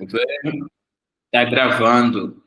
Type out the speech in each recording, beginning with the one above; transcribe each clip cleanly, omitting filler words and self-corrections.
Está gravando.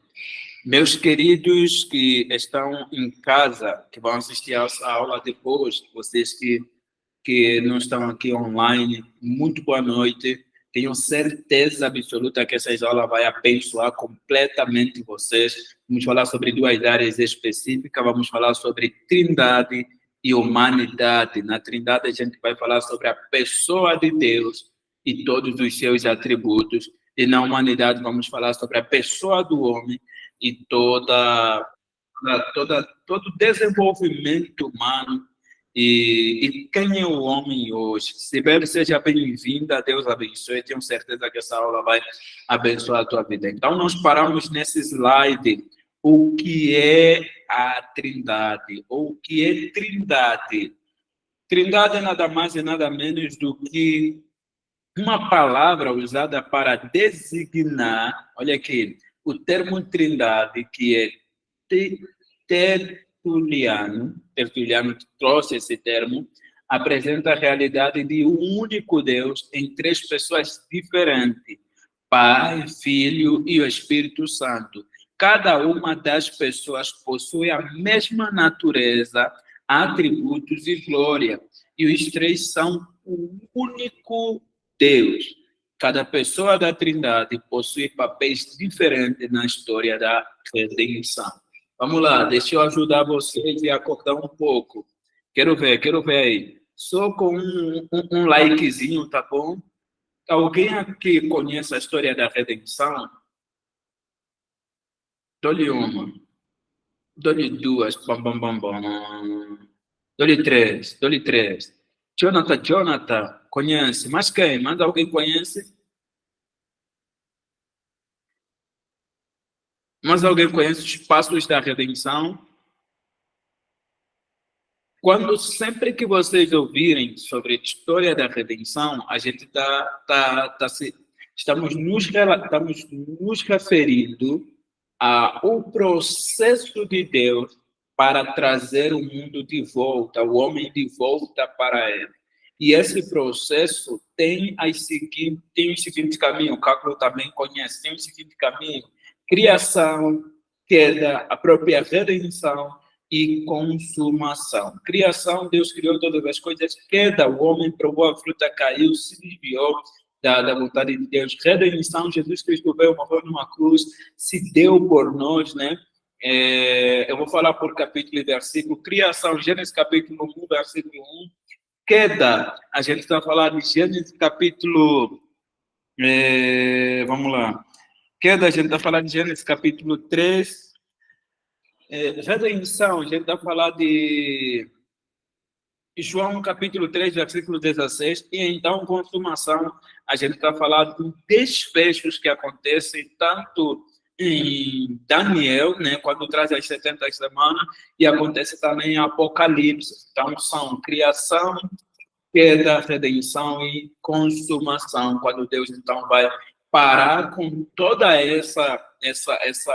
Meus queridos que estão em casa, que vão assistir a aula depois, vocês que não estão aqui online, muito boa noite. Tenho certeza absoluta que essa aula vai abençoar completamente vocês. Vamos falar sobre duas áreas específicas, vamos falar sobre Trindade e humanidade. Na Trindade a gente vai falar sobre a pessoa de Deus e todos os seus atributos. E na humanidade vamos falar sobre a pessoa do homem e todo o desenvolvimento humano e quem é o homem hoje. Sibeli, seja bem-vinda, Deus abençoe, tenho certeza que essa aula vai abençoar a tua vida. Então, nós paramos nesse slide, o que é a Trindade, ou o que é Trindade. Trindade é nada mais e nada menos do que uma palavra usada para designar, olha aqui, o termo trindade, que é Tertuliano trouxe esse termo, apresenta a realidade de um único Deus em três pessoas diferentes, Pai, Filho e o Espírito Santo. Cada uma das pessoas possui a mesma natureza, atributos e glória, e os três são o único Deus. Cada pessoa da Trindade possui papéis diferentes na história da redenção. Vamos lá, deixa eu ajudar vocês a acordar um pouco. Quero ver aí. Só com um likezinho, tá bom? Alguém aqui conhece a história da redenção? Dou-lhe uma. Dou-lhe duas. Bom, bom, bom, bom. Dou-lhe três. Jonathan, conhece? Mas quem? Mais alguém conhece? Mas alguém conhece os passos da redenção? Sempre que vocês ouvirem sobre a história da redenção, a gente estamos nos referindo ao processo de Deus para trazer o mundo de volta, o homem de volta para ele. E esse processo tem o seguinte caminho, o Cássio também conhece, tem o seguinte caminho: criação, queda, a própria redenção e consumação. Criação, Deus criou todas as coisas. Queda, o homem provou a fruta, caiu, se desviou da vontade de Deus. Redenção, Jesus Cristo veio, morreu numa cruz, se deu por nós, né? Eu vou falar por capítulo e versículo. Criação, Gênesis capítulo 1, versículo 1. Queda, a gente está falando de Gênesis capítulo... vamos lá. Queda, a gente está falando de Gênesis capítulo 3. Redenção, a gente está falando de João capítulo 3, versículo 16. E então, consumação, a gente está falando de desfechos que acontecem tanto em Daniel, né, quando traz as 70 semanas, e acontece também em Apocalipse. Então, são criação, queda, redenção e consumação, quando Deus então vai parar com toda essa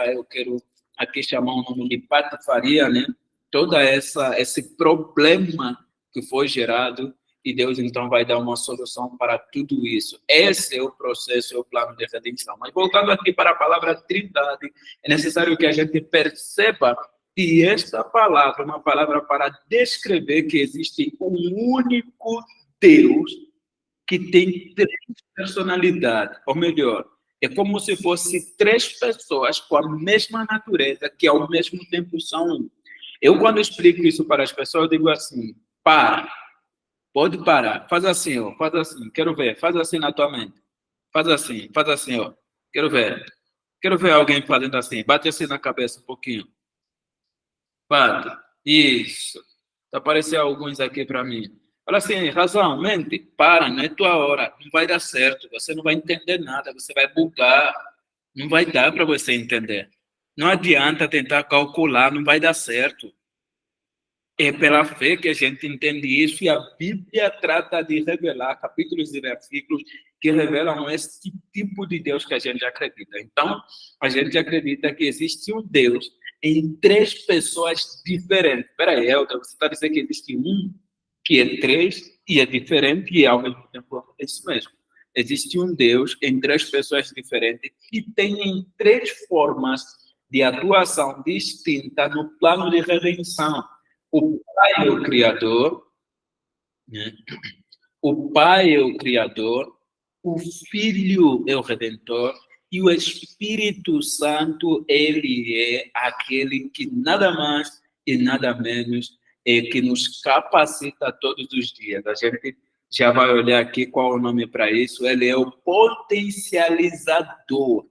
eu quero aqui chamar o nome de patifaria, né? Toda esse problema que foi gerado, e Deus então vai dar uma solução para tudo isso. Esse é o processo, é o plano de redenção. Mas voltando aqui para a palavra Trindade, é necessário que a gente perceba que esta palavra é uma palavra para descrever que existe um único Deus que tem três personalidades, ou melhor, é como se fosse três pessoas com a mesma natureza, que ao mesmo tempo são um. Eu, quando explico isso para as pessoas, eu digo assim: pode parar, faz assim, ó, faz assim, quero ver, faz assim na tua mente, faz assim, ó, quero ver alguém fazendo assim, bate assim na cabeça um pouquinho, bate, isso, tá aparecendo alguns aqui para mim. Fala assim, razão, mente, para, não é tua hora, não vai dar certo, você não vai entender nada, você vai bugar, não vai dar para você entender. Não adianta tentar calcular, não vai dar certo. É pela fé que a gente entende isso, e a Bíblia trata de revelar capítulos e versículos que revelam esse tipo de Deus que a gente acredita. Então, a gente acredita que existe um Deus em três pessoas diferentes. Espera aí, Helder, você está dizendo que existe um que é três e é diferente e ao mesmo tempo é isso mesmo. existe um Deus em três pessoas diferentes que têm três formas de atuação distinta no plano de redenção. O Pai é o Criador, né? O Pai é o Criador, o Filho é o Redentor e o Espírito Santo, ele é aquele que nada mais e nada menos é que nos capacita todos os dias. A gente já vai olhar aqui qual é o nome para isso. Ele é o potencializador.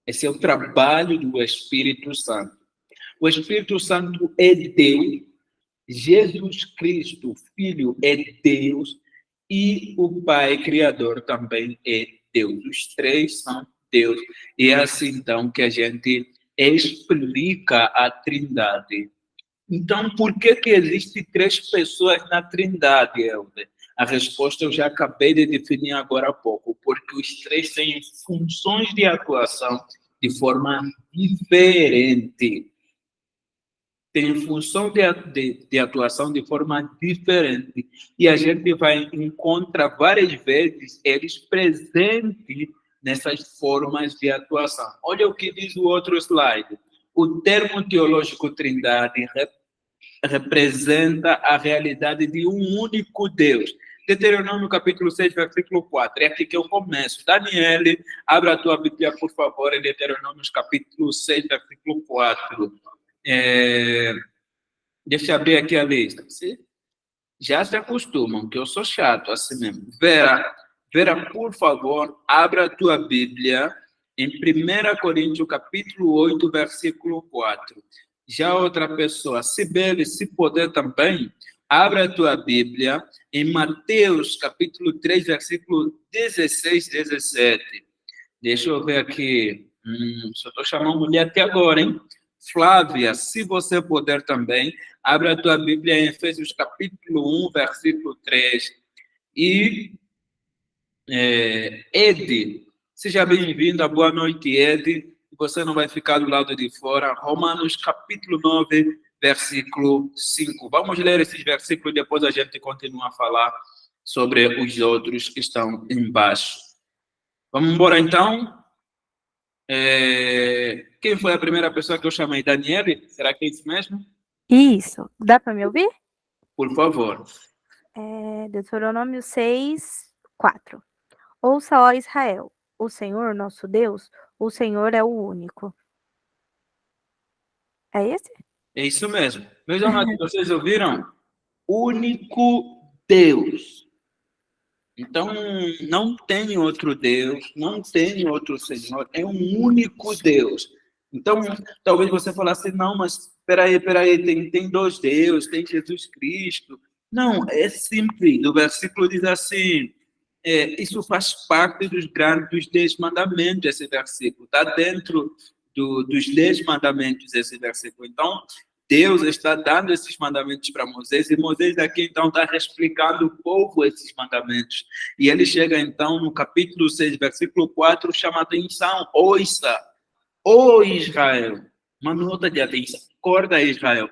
Esse é o trabalho do Espírito Santo. O Espírito Santo é Deus, Jesus Cristo, Filho, é Deus, e o Pai Criador também é Deus. Os três são Deus. E é assim, então, que a gente explica a Trindade. Então, por que existem três pessoas na Trindade, Helder? A resposta eu já acabei de definir agora há pouco, porque os três têm funções de atuação de forma diferente. Tem função de atuação de forma diferente. E a gente vai encontrar várias vezes eles presentes nessas formas de atuação. Olha o que diz o outro slide. O termo teológico Trindade representa a realidade de um único Deus. Deuteronômio capítulo 6, versículo 4. É aqui que eu começo. Daniel, abra a tua Bíblia, por favor, em Deuteronômio capítulo 6, versículo 4. Deixa eu abrir aqui a lista. Já se acostumam, que eu sou chato assim mesmo. Vera, por favor, abra a tua Bíblia em 1 Coríntios capítulo 8, versículo 4. Já outra pessoa, Sibeli, se puder também, abra a tua Bíblia em Mateus capítulo 3, versículo 16, 17. Deixa eu ver aqui. Só estou chamando mulher até agora, hein? Flávia, se você puder também, abra a tua Bíblia em Efésios capítulo 1, versículo 3. E Ed, seja bem-vinda, boa noite, Ed. Você não vai ficar do lado de fora. Romanos capítulo 9, versículo 5. Vamos ler esses versículos e depois a gente continua a falar sobre os outros que estão embaixo. Vamos embora então? Quem foi a primeira pessoa que eu chamei? Daniele? Será que é isso mesmo? Isso. Dá para me ouvir? Por favor. Deuteronômio 6, 4. Ouça, ó Israel, o Senhor, nosso Deus, o Senhor é o único. É esse? É isso mesmo. Meus amados, vocês ouviram? Único Deus. Então, não tem outro Deus, não tem outro Senhor, é um único Deus. Então, talvez você falasse, não, mas espera aí, tem dois deuses, tem Jesus Cristo. Não, é simples. O versículo diz assim, isso faz parte dos 10 mandamentos, esse versículo. Está dentro dos 10 mandamentos, esse versículo. Então, Deus está dando esses mandamentos para Moisés, e Moisés aqui, então, está explicando ao povo esses mandamentos. E ele chega, então, no capítulo 6, versículo 4, chama a atenção, ouça, ó Israel, uma nota de atenção, acorda Israel,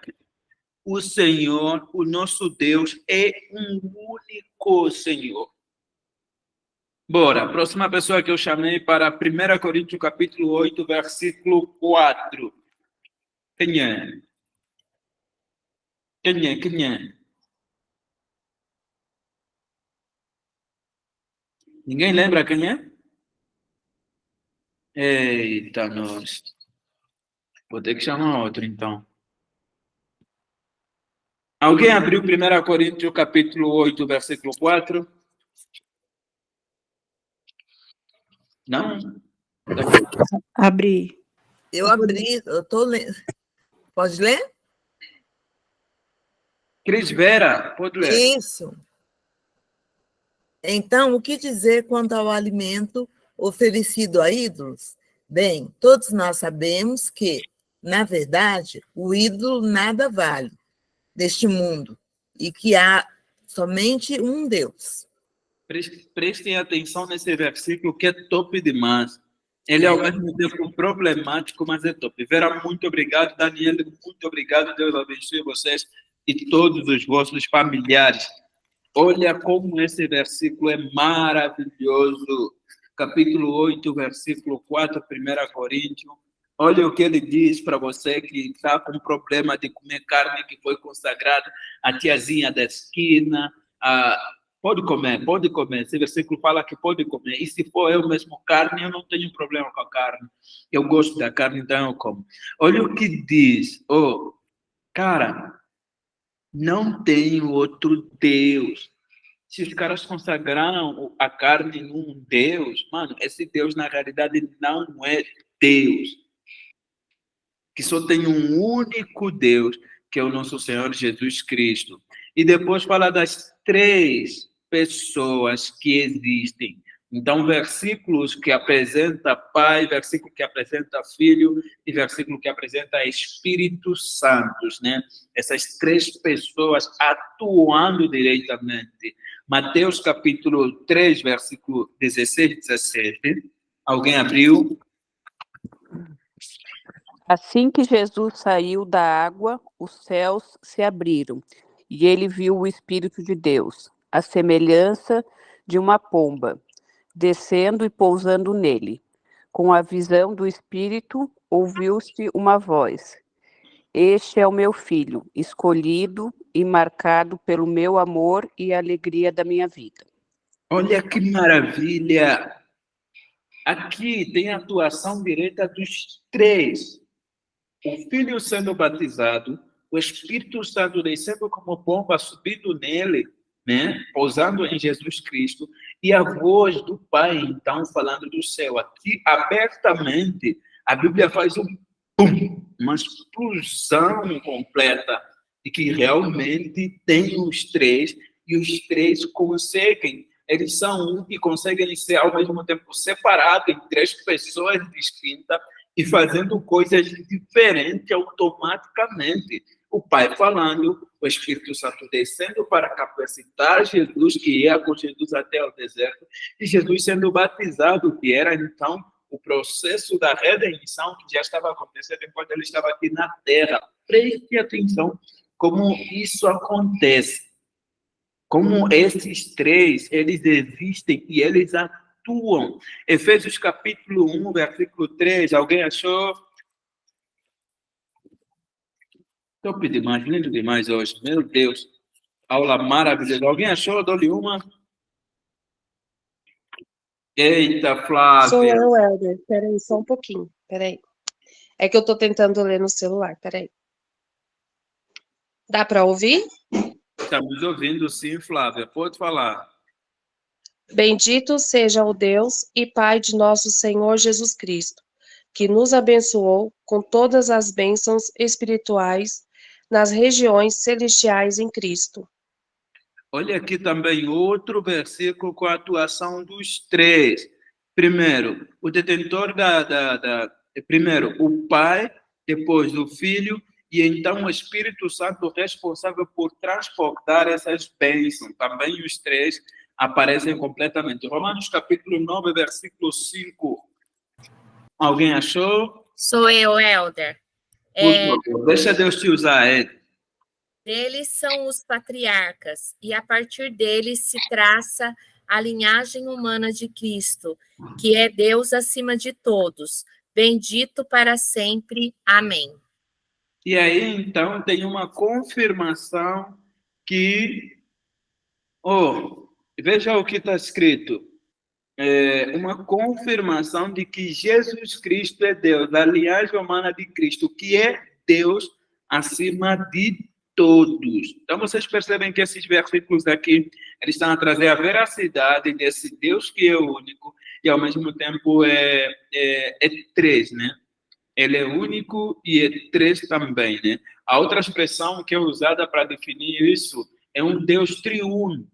o Senhor, o nosso Deus, é um único Senhor. Bora, a próxima pessoa que eu chamei para 1 Coríntios capítulo 8, versículo 4. Quem é? Quem é? Ninguém lembra quem é? Eita, nós. Vou ter que chamar outro, então. Alguém abriu 1 Coríntios capítulo 8, versículo 4? Não? Abri. Eu abri, eu estou lendo. Pode ler? Cris Vera, pode ler. Isso. Então, o que dizer quanto ao alimento oferecido a ídolos? Bem, todos nós sabemos que, na verdade, o ídolo nada vale deste mundo e que há somente um Deus. Prestem atenção nesse versículo que é top demais. Ele é ao mesmo tempo problemático, mas é top. Vera, muito obrigado. Daniela, muito obrigado. Deus abençoe vocês e todos os vossos familiares. Olha como esse versículo é maravilhoso. Capítulo 8, versículo 4, 1 Coríntios. Olha o que ele diz para você que está com problema de comer carne que foi consagrada, a tiazinha da esquina. Pode comer, pode comer. Esse versículo fala que pode comer. E se for eu mesmo carne, eu não tenho problema com a carne. Eu gosto da carne, então eu como. Olha o que diz. Oh, cara, não tem outro Deus. Se os caras consagraram a carne num Deus, mano, esse Deus na realidade não é Deus. Que só tem um único Deus, que é o nosso Senhor Jesus Cristo. E depois fala das três pessoas que existem. Então, versículos que apresenta Pai, versículo que apresenta Filho e versículo que apresenta Espírito Santo, né? Essas três pessoas atuando diretamente. Mateus capítulo 3, versículo 16 e 17. Alguém abriu? Assim que Jesus saiu da água, os céus se abriram, e ele viu o Espírito de Deus, a semelhança de uma pomba, descendo e pousando nele. Com a visão do Espírito, ouviu-se uma voz: Este é o meu filho, escolhido e marcado pelo meu amor e a alegria da minha vida. Olha que maravilha! Aqui tem a atuação direta dos três. O Filho sendo batizado, o Espírito Santo descendo como pomba, subindo nele, né? Pousando em Jesus Cristo, e a voz do Pai, então, falando do céu. Aqui, abertamente, a Bíblia faz um pum, uma explosão completa, de que realmente tem os três, e os três conseguem. Eles são um e conseguem ser, ao mesmo tempo, separados em três pessoas distintas, e fazendo coisas diferentes automaticamente. O Pai falando, o Espírito Santo descendo para capacitar Jesus, que ia com Jesus até o deserto, e Jesus sendo batizado, que era então o processo da redenção que já estava acontecendo enquanto ele estava aqui na terra. Preste atenção como isso acontece. Como esses três, eles existem e eles atuam. Efésios capítulo 1, versículo 3, alguém achou? Top demais, lindo demais hoje, meu Deus. Aula maravilhosa. Alguém achou? Dou-lhe uma. Eita, Flávia. Sou eu, Helder. Peraí, só um pouquinho. Peraí. É que eu tô tentando ler no celular. Peraí. Dá para ouvir? Estamos ouvindo sim, Flávia. Pode falar. Bendito seja o Deus e Pai de nosso Senhor Jesus Cristo, que nos abençoou com todas as bênçãos espirituais nas regiões celestiais em Cristo. Olha aqui também outro versículo com a atuação dos três. Primeiro, o detentor primeiro, o Pai, depois o Filho, e então o Espírito Santo responsável por transportar essas bênçãos. Também os três aparecem completamente. Romanos capítulo 9, versículo 5. Alguém achou? Sou eu, Helder. Por favor, deixa Deus te usar, Ed. Deles são os patriarcas, e a partir deles se traça a linhagem humana de Cristo, que é Deus acima de todos. Bendito para sempre. Amém. E aí, então, tem uma confirmação que... veja o que está escrito. Uma confirmação de que Jesus Cristo é Deus, a linhagem humana de Cristo, que é Deus acima de todos. Então, vocês percebem que esses versículos aqui, eles estão a trazer a veracidade desse Deus que é único e, ao mesmo tempo, é três, né? Ele é único e é três também, né? A outra expressão que é usada para definir isso é um Deus triuno.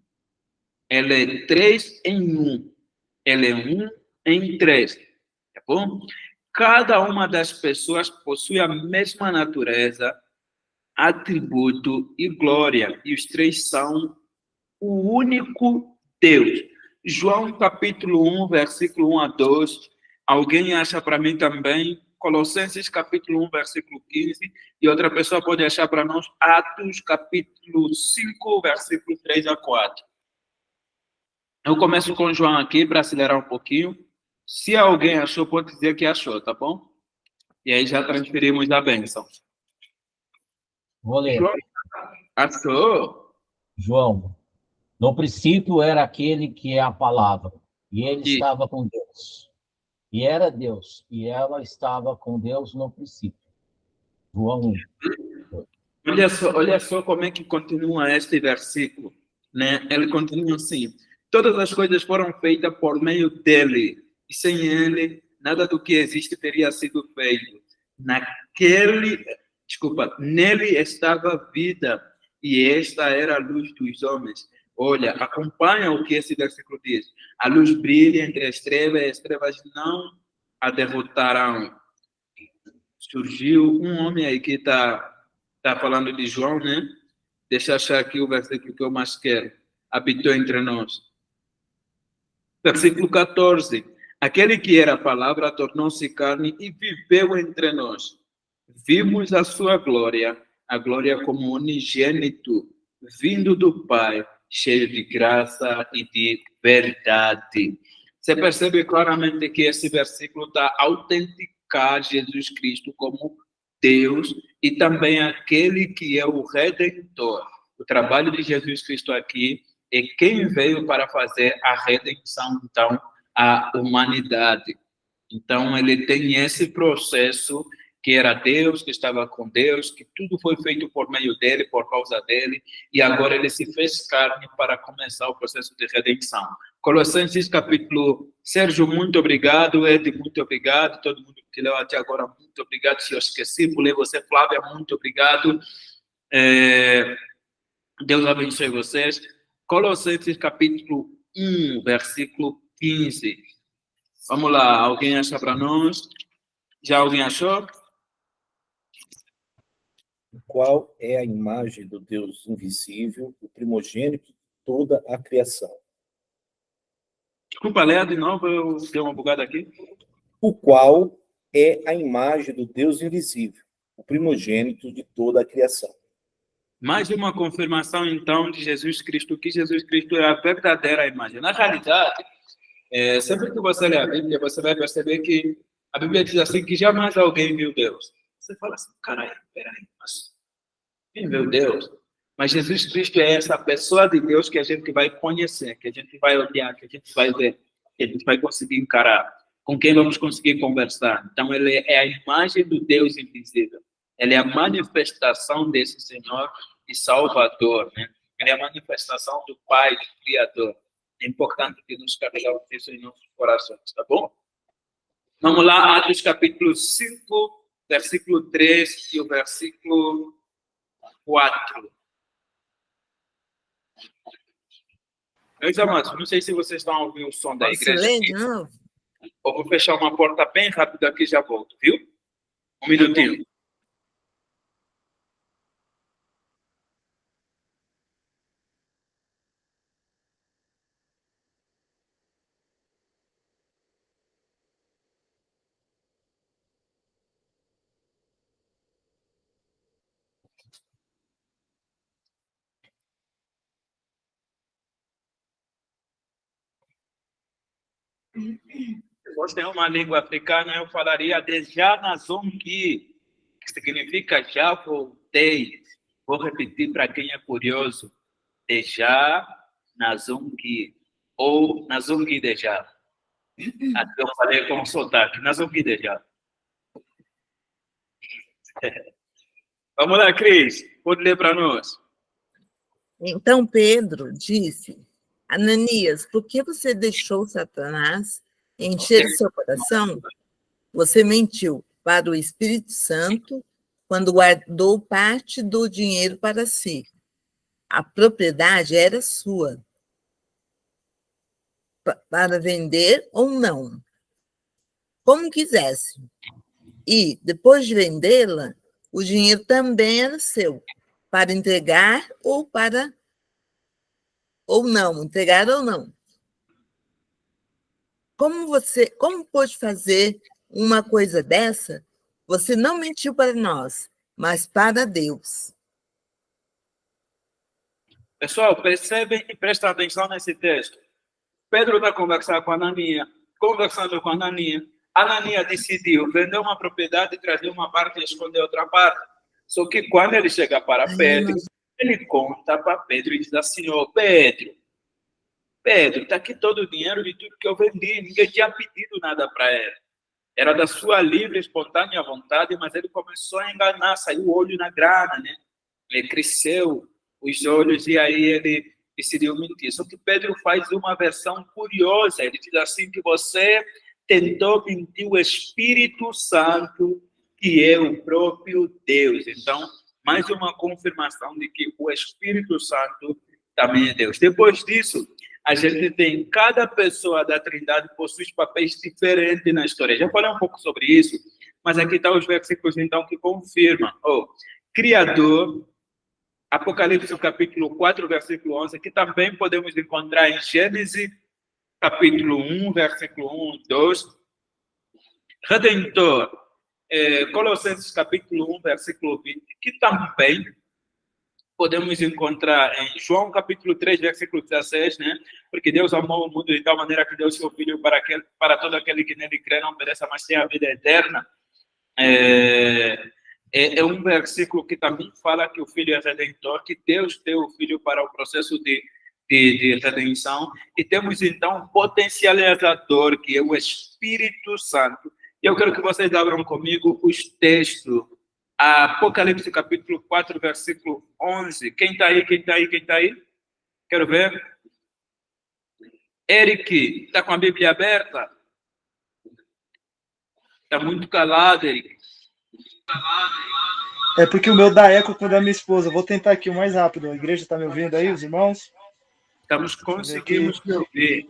Ele é três em um. Ele é um em três. Tá bom? Cada uma das pessoas possui a mesma natureza, atributo e glória. E os três são o único Deus. João capítulo 1, versículo 1 a 2. Alguém acha para mim também? Colossenses capítulo 1, versículo 15, e outra pessoa pode achar para nós Atos capítulo 5, versículo 3 a 4. Eu começo com João aqui para acelerar um pouquinho. Se alguém achou, pode dizer que achou, tá bom? E aí já transferimos a bênção. Vou ler. João, achou? João, no princípio era aquele que é a palavra, e ele E- estava com Deus. E era Deus, e ela estava com Deus no princípio. João 1. Olha só como é que continua este versículo, né? Ele continua assim: todas as coisas foram feitas por meio dele, e sem ele, nada do que existe teria sido feito. Nele estava a vida, e esta era a luz dos homens. Olha, acompanha o que esse versículo diz: a luz brilha entre as trevas, e as trevas não a derrotarão. Surgiu um homem aí que está falando de João, né? Deixa eu achar aqui o versículo que eu mais quero. Habitou entre nós. Versículo 14. Aquele que era a palavra tornou-se carne e viveu entre nós. Vimos a sua glória, a glória como unigênito, vindo do Pai, cheio de graça e de verdade. Você percebe claramente que esse versículo está a autenticar Jesus Cristo como Deus e também aquele que é o Redentor. O trabalho de Jesus Cristo aqui é quem veio para fazer a redenção, então, à humanidade. Então, ele tem esse processo que era Deus, que estava com Deus, que tudo foi feito por meio dele, por causa dele, e agora ele se fez carne para começar o processo de redenção. Colossenses capítulo... Sérgio, muito obrigado. Ed, muito obrigado. Todo mundo que leu até agora, muito obrigado. Se eu esqueci, pulei você. Flávia, muito obrigado. Deus abençoe vocês. Colossenses capítulo 1, versículo 15. Vamos lá, alguém acha para nós? Já alguém achou? Qual é a imagem do Deus invisível, o primogênito de toda a criação? Desculpa, Léa, de novo, eu dei uma bugada aqui. O qual é a imagem do Deus invisível, o primogênito de toda a criação. Mais uma confirmação, então, de Jesus Cristo, que Jesus Cristo é a verdadeira imagem. Na realidade, sempre que você lê a Bíblia, você vai perceber que a Bíblia diz assim, que jamais alguém viu Deus. Você fala assim, caralho, peraí, mas quem viu Deus? Mas Jesus Cristo é essa pessoa de Deus que a gente vai conhecer, que a gente vai olhar, que a gente vai ver, que a gente vai conseguir encarar, com quem vamos conseguir conversar. Então, ele é a imagem do Deus invisível. Ele é a manifestação desse Senhor e Salvador, né? Ele é a manifestação do Pai, do Criador. É importante que nos carregamos isso em nossos corações, tá bom? Vamos lá, Atos capítulo 5, versículo 3 e o versículo 4. Meus amados, não sei se vocês estão ouvindo o som da Posso igreja ler aqui. de novo? Eu vou fechar uma porta bem rápida aqui e já volto, viu? Um minutinho. Se fosse ter uma língua africana, eu falaria de já Nazongi, que significa já voltei. Vou repetir para quem é curioso. De já Nazongi, ou Nazongi de já. Aqui eu falei com sotaque, Nazongi de já. Vamos lá, Cris, pode ler para nós. Então Pedro disse: Ananias, por que você deixou Satanás encher o seu coração? Você mentiu para o Espírito Santo quando guardou parte do dinheiro para si. A propriedade era sua, para vender ou não, como quisesse. E, depois de vendê-la, o dinheiro também era seu, para entregar ou não, entregar ou não. Como pôde fazer uma coisa dessa Você não mentiu para nós, mas para Deus. Pessoal, percebem e prestem atenção nesse texto. Pedro está conversando com Anania. Anania decidiu vender uma propriedade, trazer uma parte e esconder outra parte. Só que quando ele chega para Pedro, ele conta para Pedro e diz assim: "Ó, Pedro, está aqui todo o dinheiro de tudo que eu vendi. Ninguém tinha pedido nada para ele. Era da sua livre, espontânea vontade, mas ele começou a enganar, saiu o olho na grana, né? Ele cresceu os olhos e aí ele decidiu mentir. Só que Pedro faz uma versão curiosa. Ele diz assim que você tentou mentir o Espírito Santo, que é o próprio Deus. Então, mais uma confirmação de que o Espírito Santo também é Deus. Depois disso, a gente tem cada pessoa da Trindade possui papéis diferentes na história. Já falei um pouco sobre isso, mas aqui estão os versículos então que confirmam. Criador, Apocalipse capítulo 4, versículo 11, que também podemos encontrar em Gênesis capítulo 1, versículo 1, 2. Redentor, Colossenses capítulo 1, versículo 20, que também podemos encontrar em João capítulo 3, versículo 16, né? Porque Deus amou o mundo de tal maneira que deu seu Filho para todo aquele que nele crê, não pereça, mas tenha a vida eterna. É um versículo que também fala que o Filho é redentor, que Deus deu o Filho para o processo de redenção. E temos, então, um potencializador, que é o Espírito Santo. E eu quero que vocês abram comigo os textos. Apocalipse capítulo 4, versículo 11. Quem está aí? Quero ver. Eric, está com a Bíblia aberta? Está muito calado, Eric. É porque o meu dá eco com o da minha esposa. Vou tentar aqui o mais rápido. A igreja está me ouvindo aí, os irmãos? Conseguimos te ouvir.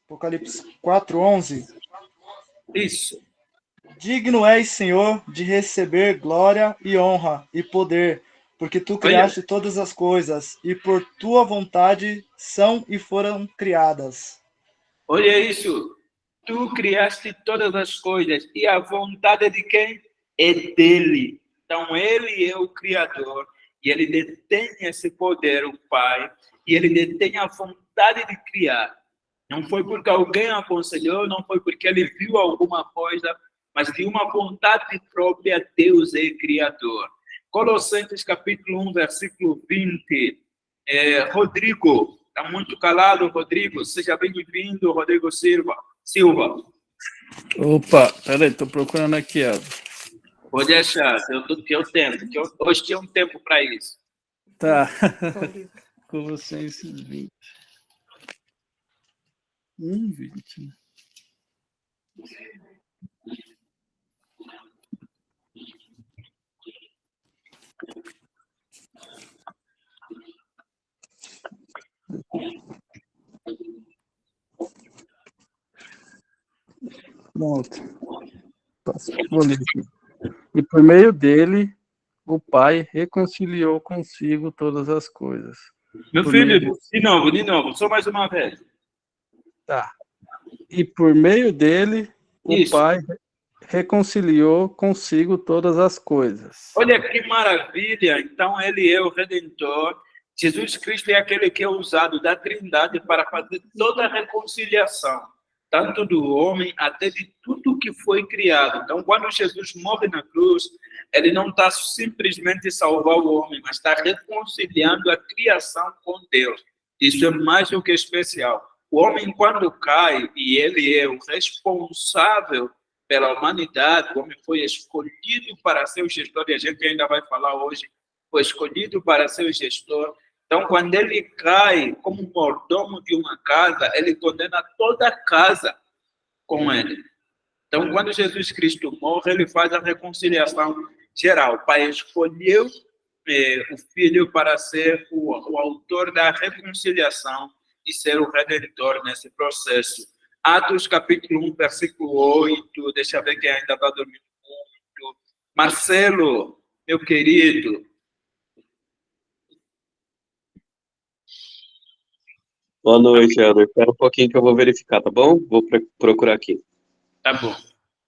Apocalipse 4, 11. Isso. Digno és, Senhor, de receber glória e honra e poder, porque tu criaste todas as coisas, e por tua vontade são e foram criadas. Olha isso. Tu criaste todas as coisas, e a vontade de quem? É dele. Então, ele é o Criador, e ele detém esse poder, o Pai, e ele detém a vontade de criar. Não foi porque alguém aconselhou, não foi porque ele viu alguma coisa, mas de uma vontade própria, Deus é Criador. Colossenses capítulo 1, versículo 20. Rodrigo, está muito calado, Rodrigo. Seja bem-vindo, Rodrigo Silva. Opa, peraí, estou procurando aqui, ó. Pode achar, eu tento, que hoje tinha um tempo para isso. Tá. Colossenses 20. 20. Pronto. Vou ler aqui. E por meio dele, o Pai reconciliou consigo todas as coisas. Meu filho, de novo, só mais uma vez. Tá. E por meio dele, o Pai reconciliou consigo todas as coisas. Olha que maravilha! Então, ele é o Redentor. Jesus Cristo é aquele que é usado da Trindade para fazer toda a reconciliação, tanto do homem até de tudo que foi criado. Então, quando Jesus morre na cruz, ele não está simplesmente salvar o homem, mas está reconciliando a criação com Deus. Isso é mais do que especial. O homem, quando cai, e ele é o responsável pela humanidade, o homem foi escolhido para ser o gestor, e a gente ainda vai falar hoje, foi escolhido para ser o gestor. Então, quando ele cai como mordomo de uma casa, ele condena toda a casa com ele. Então, quando Jesus Cristo morre, ele faz a reconciliação geral. O Pai escolheu o Filho para ser o autor da reconciliação e ser o Redentor nesse processo. Atos capítulo 1, versículo 8, deixa eu ver quem ainda está dormindo muito. Marcelo, meu querido. Boa noite, Helder. Espera um pouquinho que eu vou verificar, tá bom? Vou procurar aqui. Tá bom.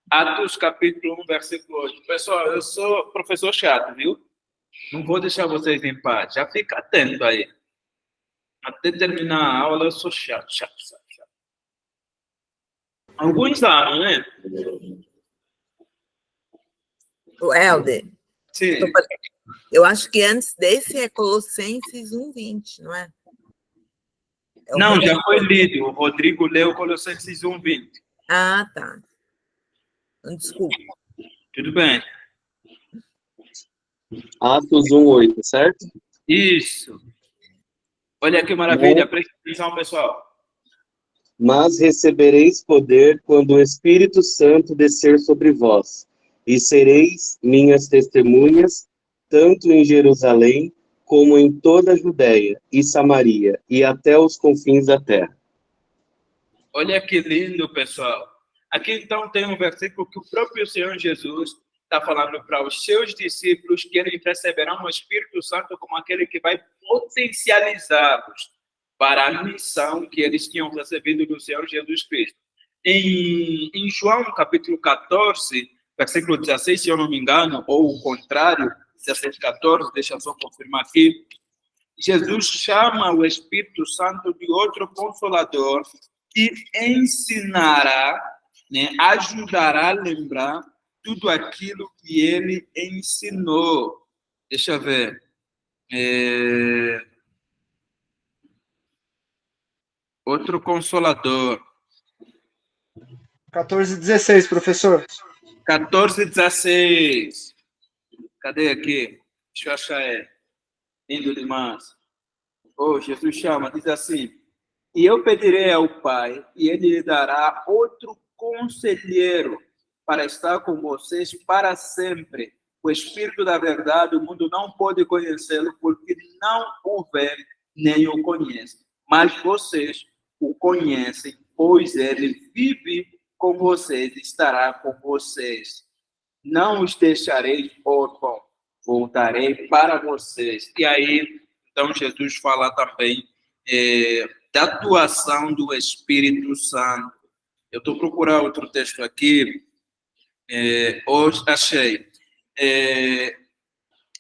Atos capítulo 1, versículo 8. Pessoal, eu sou professor chato, viu? Não vou deixar vocês em paz. Já fica atento aí. Até terminar a aula, eu sou chato. Alguns sabem, né? O Helder, Sim. eu acho que antes desse é Colossenses 1:20, não é? Não, já foi lido. O Rodrigo leu Colossenses 1:20. Ah, tá. Desculpa. Tudo bem. Atos 1:8, certo? Isso. Olha que maravilha. Presta atenção, pessoal. Mas recebereis poder quando o Espírito Santo descer sobre vós, e sereis minhas testemunhas, tanto em Jerusalém, como em toda a Judéia e Samaria, e até os confins da terra. Olha que lindo, pessoal. Aqui, então, tem um versículo que o próprio Senhor Jesus está falando para os seus discípulos que eles receberão o Espírito Santo como aquele que vai potencializá-los para a missão que eles tinham recebido do Senhor Jesus Cristo. Em João, capítulo 14, versículo 16, se eu não me engano, ou o contrário, 16, 14, deixa eu só confirmar aqui, Jesus chama o Espírito Santo de outro Consolador que ensinará, né, ajudará a lembrar tudo aquilo que ele ensinou. Deixa eu ver. 'Outro Consolador'. 14:16, professor. 14:16. Cadê aqui? Deixa eu achar. Lindo demais. Jesus chama, diz assim: e eu pedirei ao Pai, e ele lhe dará outro conselheiro para estar com vocês para sempre. O Espírito da verdade, o mundo não pode conhecê-lo, porque não o vê nem o conhece. Mas vocês o conhecem, pois ele vive com vocês, estará com vocês. Não os deixarei órfãos, voltarei para vocês. E aí, então, Jesus fala também da atuação do Espírito Santo. Eu estou procurando outro texto aqui. Hoje achei.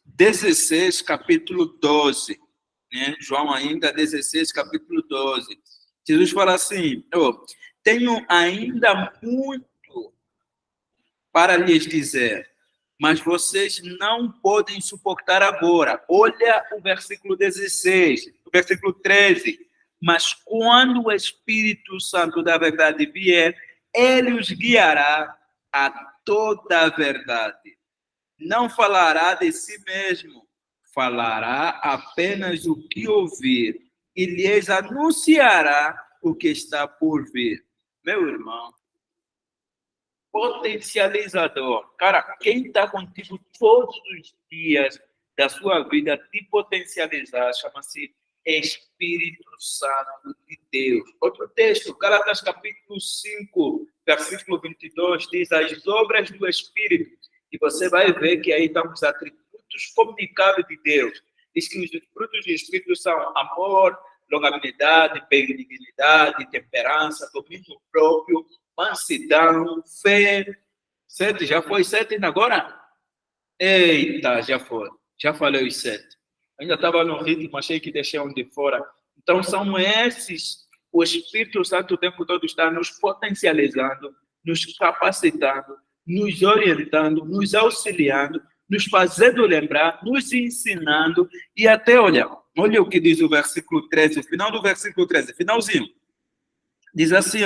16, capítulo 12. Né? João ainda, 16, capítulo 12. Jesus fala assim: tenho ainda muito para lhes dizer, mas vocês não podem suportar agora. Olha o versículo 16, o versículo 13. Mas quando o Espírito Santo da verdade vier, ele os guiará a toda a verdade. Não falará de si mesmo, falará apenas o que ouvir e lhes anunciará o que está por vir. Meu irmão, potencializador. Cara, quem está contigo todos os dias da sua vida te potencializar chama-se Espírito Santo de Deus. Outro texto, Gálatas capítulo 5, versículo 22, diz as obras do Espírito. E você vai ver que aí estão os atributos comunicáveis de Deus. Diz que os frutos do Espírito são amor, longanimidade, benignidade, temperança, domínio próprio, mansidão, fé. 7, já foi 7 agora? Eita, já foi. Já falei os 7. Ainda estava no ritmo, achei que deixei um de fora. Então, são esses. O Espírito Santo o tempo todo está nos potencializando, nos capacitando, nos orientando, nos auxiliando, nos fazendo lembrar, nos ensinando e até, olha o que diz o versículo 13, o final do versículo 13, finalzinho. Diz assim,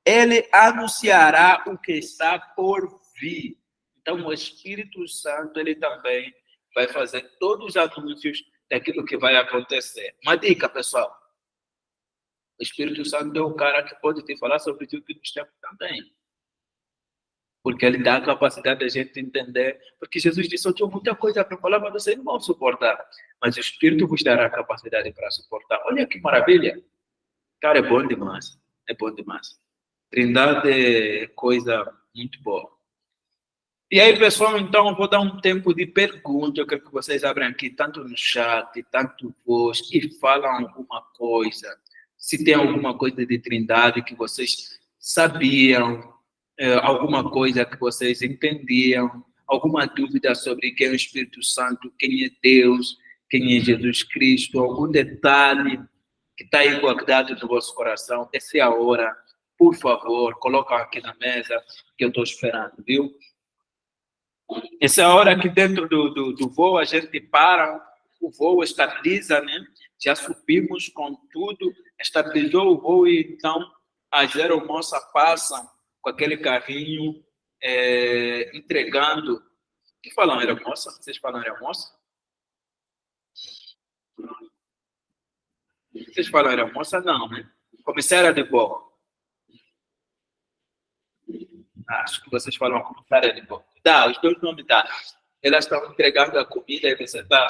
ele anunciará o que está por vir. Então, o Espírito Santo, ele também vai fazer todos os anúncios daquilo que vai acontecer. Uma dica, pessoal. O Espírito Santo é o cara que pode te falar sobre o que nos tempos também. Porque ele dá a capacidade da gente entender. Porque Jesus disse, eu tenho muita coisa para falar, mas vocês não vão suportar. Mas o Espírito vos dará a capacidade para suportar. Olha que maravilha. Cara, é bom demais. É bom demais. Trindade é coisa muito boa. E aí, pessoal, então, eu vou dar um tempo de pergunta. Eu quero que vocês abrem aqui, tanto no chat, tanto voz, e falam alguma coisa. Se tem alguma coisa de Trindade que vocês sabiam, alguma coisa que vocês entendiam, alguma dúvida sobre quem é o Espírito Santo, quem é Deus, quem é Jesus Cristo, algum detalhe que está aí guardado no vosso coração, essa é a hora. Por favor, coloca aqui na mesa que eu estou esperando, viu? Essa é a hora que dentro do voo a gente para, o voo estabiliza, né? Já subimos com tudo, estabilizou o voo e então a aeromoça passa com aquele carrinho entregando. O que falam aeromoça? Vocês falam aeromoça? Vocês falam aeromoça? Não, né? Comissária de bordo. Acho que vocês falam comissária de bordo. Dá, os dois nomes dá. Elas estão entregando a comida e você está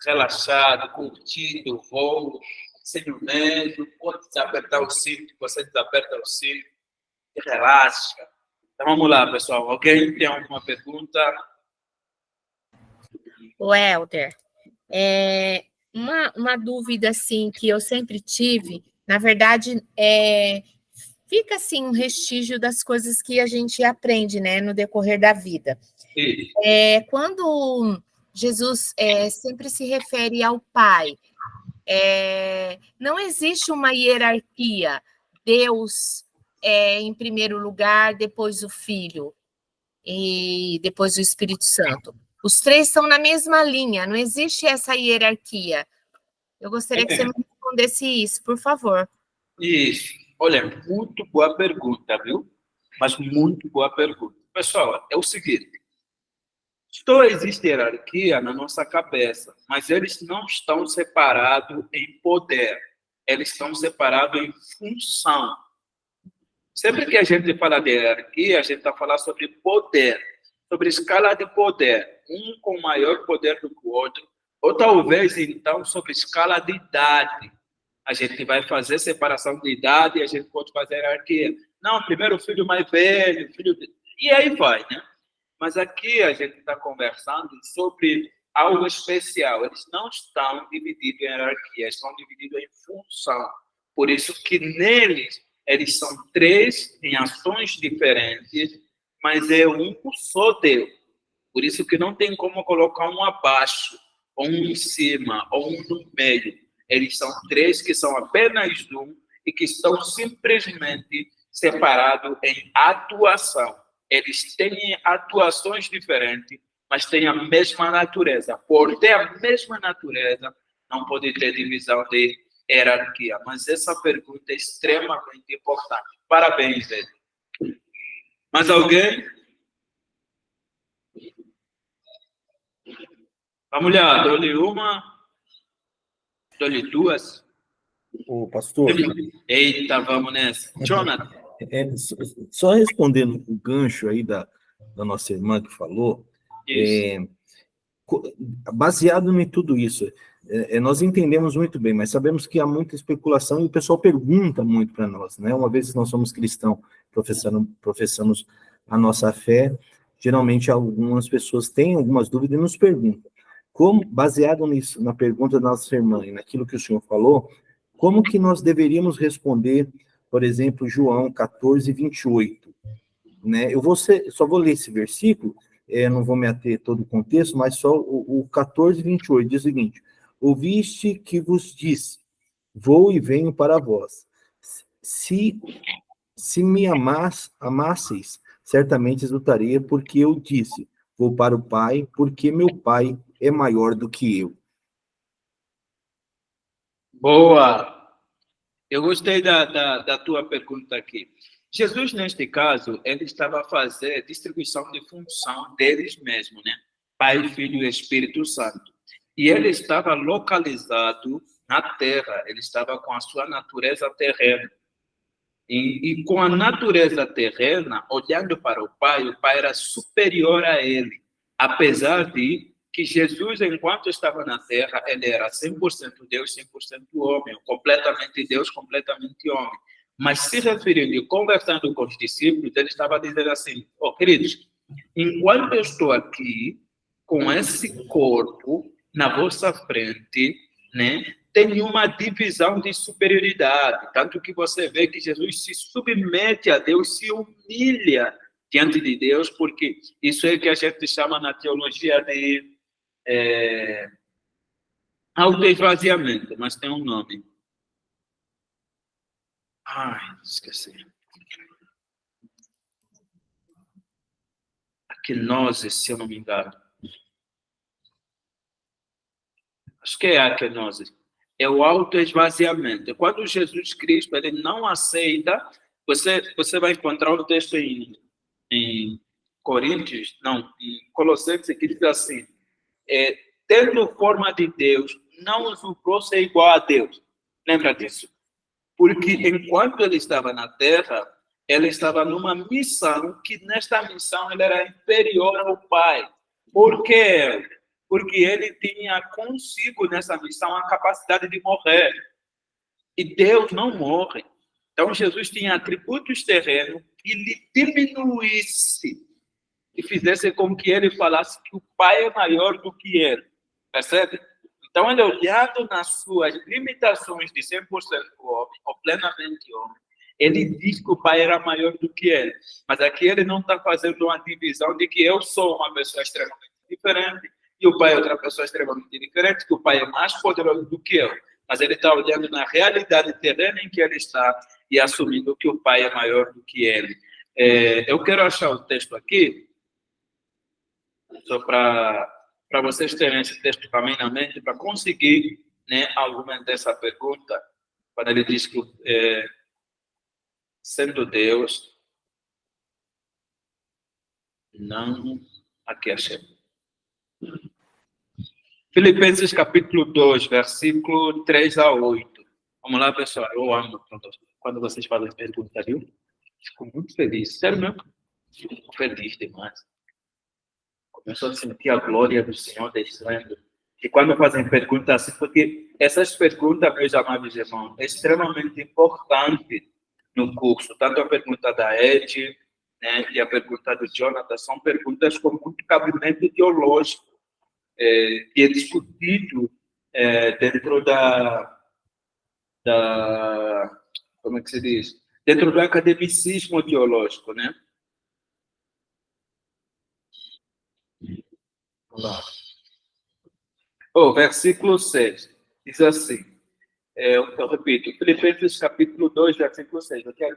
relaxado, curtindo o voo, sem medo, pode desapertar o cinto, você desaperta o cinto e relaxa. Então vamos lá, pessoal. Alguém tem alguma pergunta? O Helder, uma dúvida assim que eu sempre tive, na verdade, fica assim um restígio das coisas que a gente aprende, né, no decorrer da vida. Quando Jesus sempre se refere ao Pai, não existe uma hierarquia. Deus em primeiro lugar, depois o Filho e depois o Espírito Santo. Os três estão na mesma linha, não existe essa hierarquia. Eu gostaria que você me respondesse isso, por favor. Isso. Olha, muito boa pergunta, viu? Mas muito boa pergunta. Pessoal, é o seguinte. Só existe hierarquia na nossa cabeça, mas eles não estão separados em poder. Eles estão separados em função. Sempre que a gente fala de hierarquia, a gente está falando sobre poder, sobre escala de poder. Um com maior poder do que o outro. Ou talvez, então, sobre escala de idade. A gente vai fazer separação de idade e a gente pode fazer hierarquia. Não, primeiro o filho mais velho, e aí vai, né? Mas aqui a gente está conversando sobre algo especial. Eles não estão divididos em hierarquia, estão divididos em função. Por isso que neles, eles são três em ações diferentes, mas é um só Deus. Por isso que não tem como colocar um abaixo, ou um em cima, ou um no meio. Eles são três que são apenas um e que estão simplesmente separados em atuação. Eles têm atuações diferentes, mas têm a mesma natureza. Por ter a mesma natureza, não pode ter divisão de hierarquia. Mas essa pergunta é extremamente importante. Parabéns, Ed. Mais alguém? Vamos lá, dou-lhe uma, dou-lhe duas. Ô, pastor. Eita, vamos nessa. Jonathan. Só respondendo o gancho aí da nossa irmã que falou, baseado em tudo isso, nós entendemos muito bem, mas sabemos que há muita especulação e o pessoal pergunta muito para nós, né? Uma vez que nós somos cristãos, professamos a nossa fé, geralmente algumas pessoas têm algumas dúvidas e nos perguntam. Como, baseado nisso, na pergunta da nossa irmã e naquilo que o senhor falou, como que nós deveríamos responder, por exemplo, João 14, 28? Né? Só vou ler esse versículo, não vou me ater todo o contexto, mas só o 14, 28 diz o seguinte: ouviste que vos disse, vou e venho para vós. Se me amasseis, certamente exultaria, porque eu disse, vou para o Pai, porque meu Pai é maior do que eu. Boa! Eu gostei da tua pergunta aqui. Jesus, neste caso, ele estava a fazer distribuição de função deles mesmos, né? Pai, Filho e Espírito Santo. E ele estava localizado na terra, ele estava com a sua natureza terrena. E com a natureza terrena, olhando para o Pai era superior a ele, apesar de que Jesus, enquanto estava na terra, ele era 100% Deus, 100% homem, completamente Deus, completamente homem. Mas se referindo e conversando com os discípulos, ele estava dizendo assim: queridos, enquanto eu estou aqui, com esse corpo na vossa frente, né, tem uma divisão de superioridade, tanto que você vê que Jesus se submete a Deus, se humilha diante de Deus, porque isso é que a gente chama na teologia de autoesvaziamento, mas tem um nome. Ai, esqueci. A quenose, se eu não me engano. Acho que é a quenose. É o autoesvaziamento. É quando Jesus Cristo ele não aceita, você vai encontrar um texto em Coríntios, não, em Colossenses, que diz assim, tendo forma de Deus, não usurpou ser igual a Deus. Lembra disso? Porque enquanto ele estava na terra, ele estava numa missão, que nesta missão ele era inferior ao Pai. Por quê? Porque ele tinha consigo nessa missão a capacidade de morrer. E Deus não morre. Então Jesus tinha atributos terrenos que lhe diminuísse e fizesse com que ele falasse que o Pai é maior do que ele. Percebe? Então, ele olhando nas suas limitações de 100% homem, ou plenamente homem, ele diz que o Pai era maior do que ele. Mas aqui ele não está fazendo uma divisão de que eu sou uma pessoa extremamente diferente e o Pai é outra pessoa extremamente diferente, que o Pai é mais poderoso do que eu. Mas ele está olhando na realidade terrena em que ele está e assumindo que o Pai é maior do que ele. Eu quero achar o texto aqui, só para vocês terem esse texto também na mente, para conseguir, né, argumentar essa pergunta, quando ele diz que, sendo Deus, não... Aqui achei. Filipenses capítulo 2, versículo 3 a 8. Vamos lá, pessoal. Eu amo quando vocês fazem pergunta, viu? Fico muito feliz. Sério mesmo? Fico feliz demais. Começou a sentir a glória do Senhor descendo. E quando fazem perguntas assim, porque essas perguntas, meus amados irmãos, é extremamente importante no curso. Tanto a pergunta da Ed, né, e a pergunta do Jonathan, são perguntas com muito cabimento teológico, que é discutido dentro como é que se diz? Dentro do academicismo teológico, né? Versículo 6, diz assim, eu repito, Filipenses capítulo 2, versículo 6, eu quero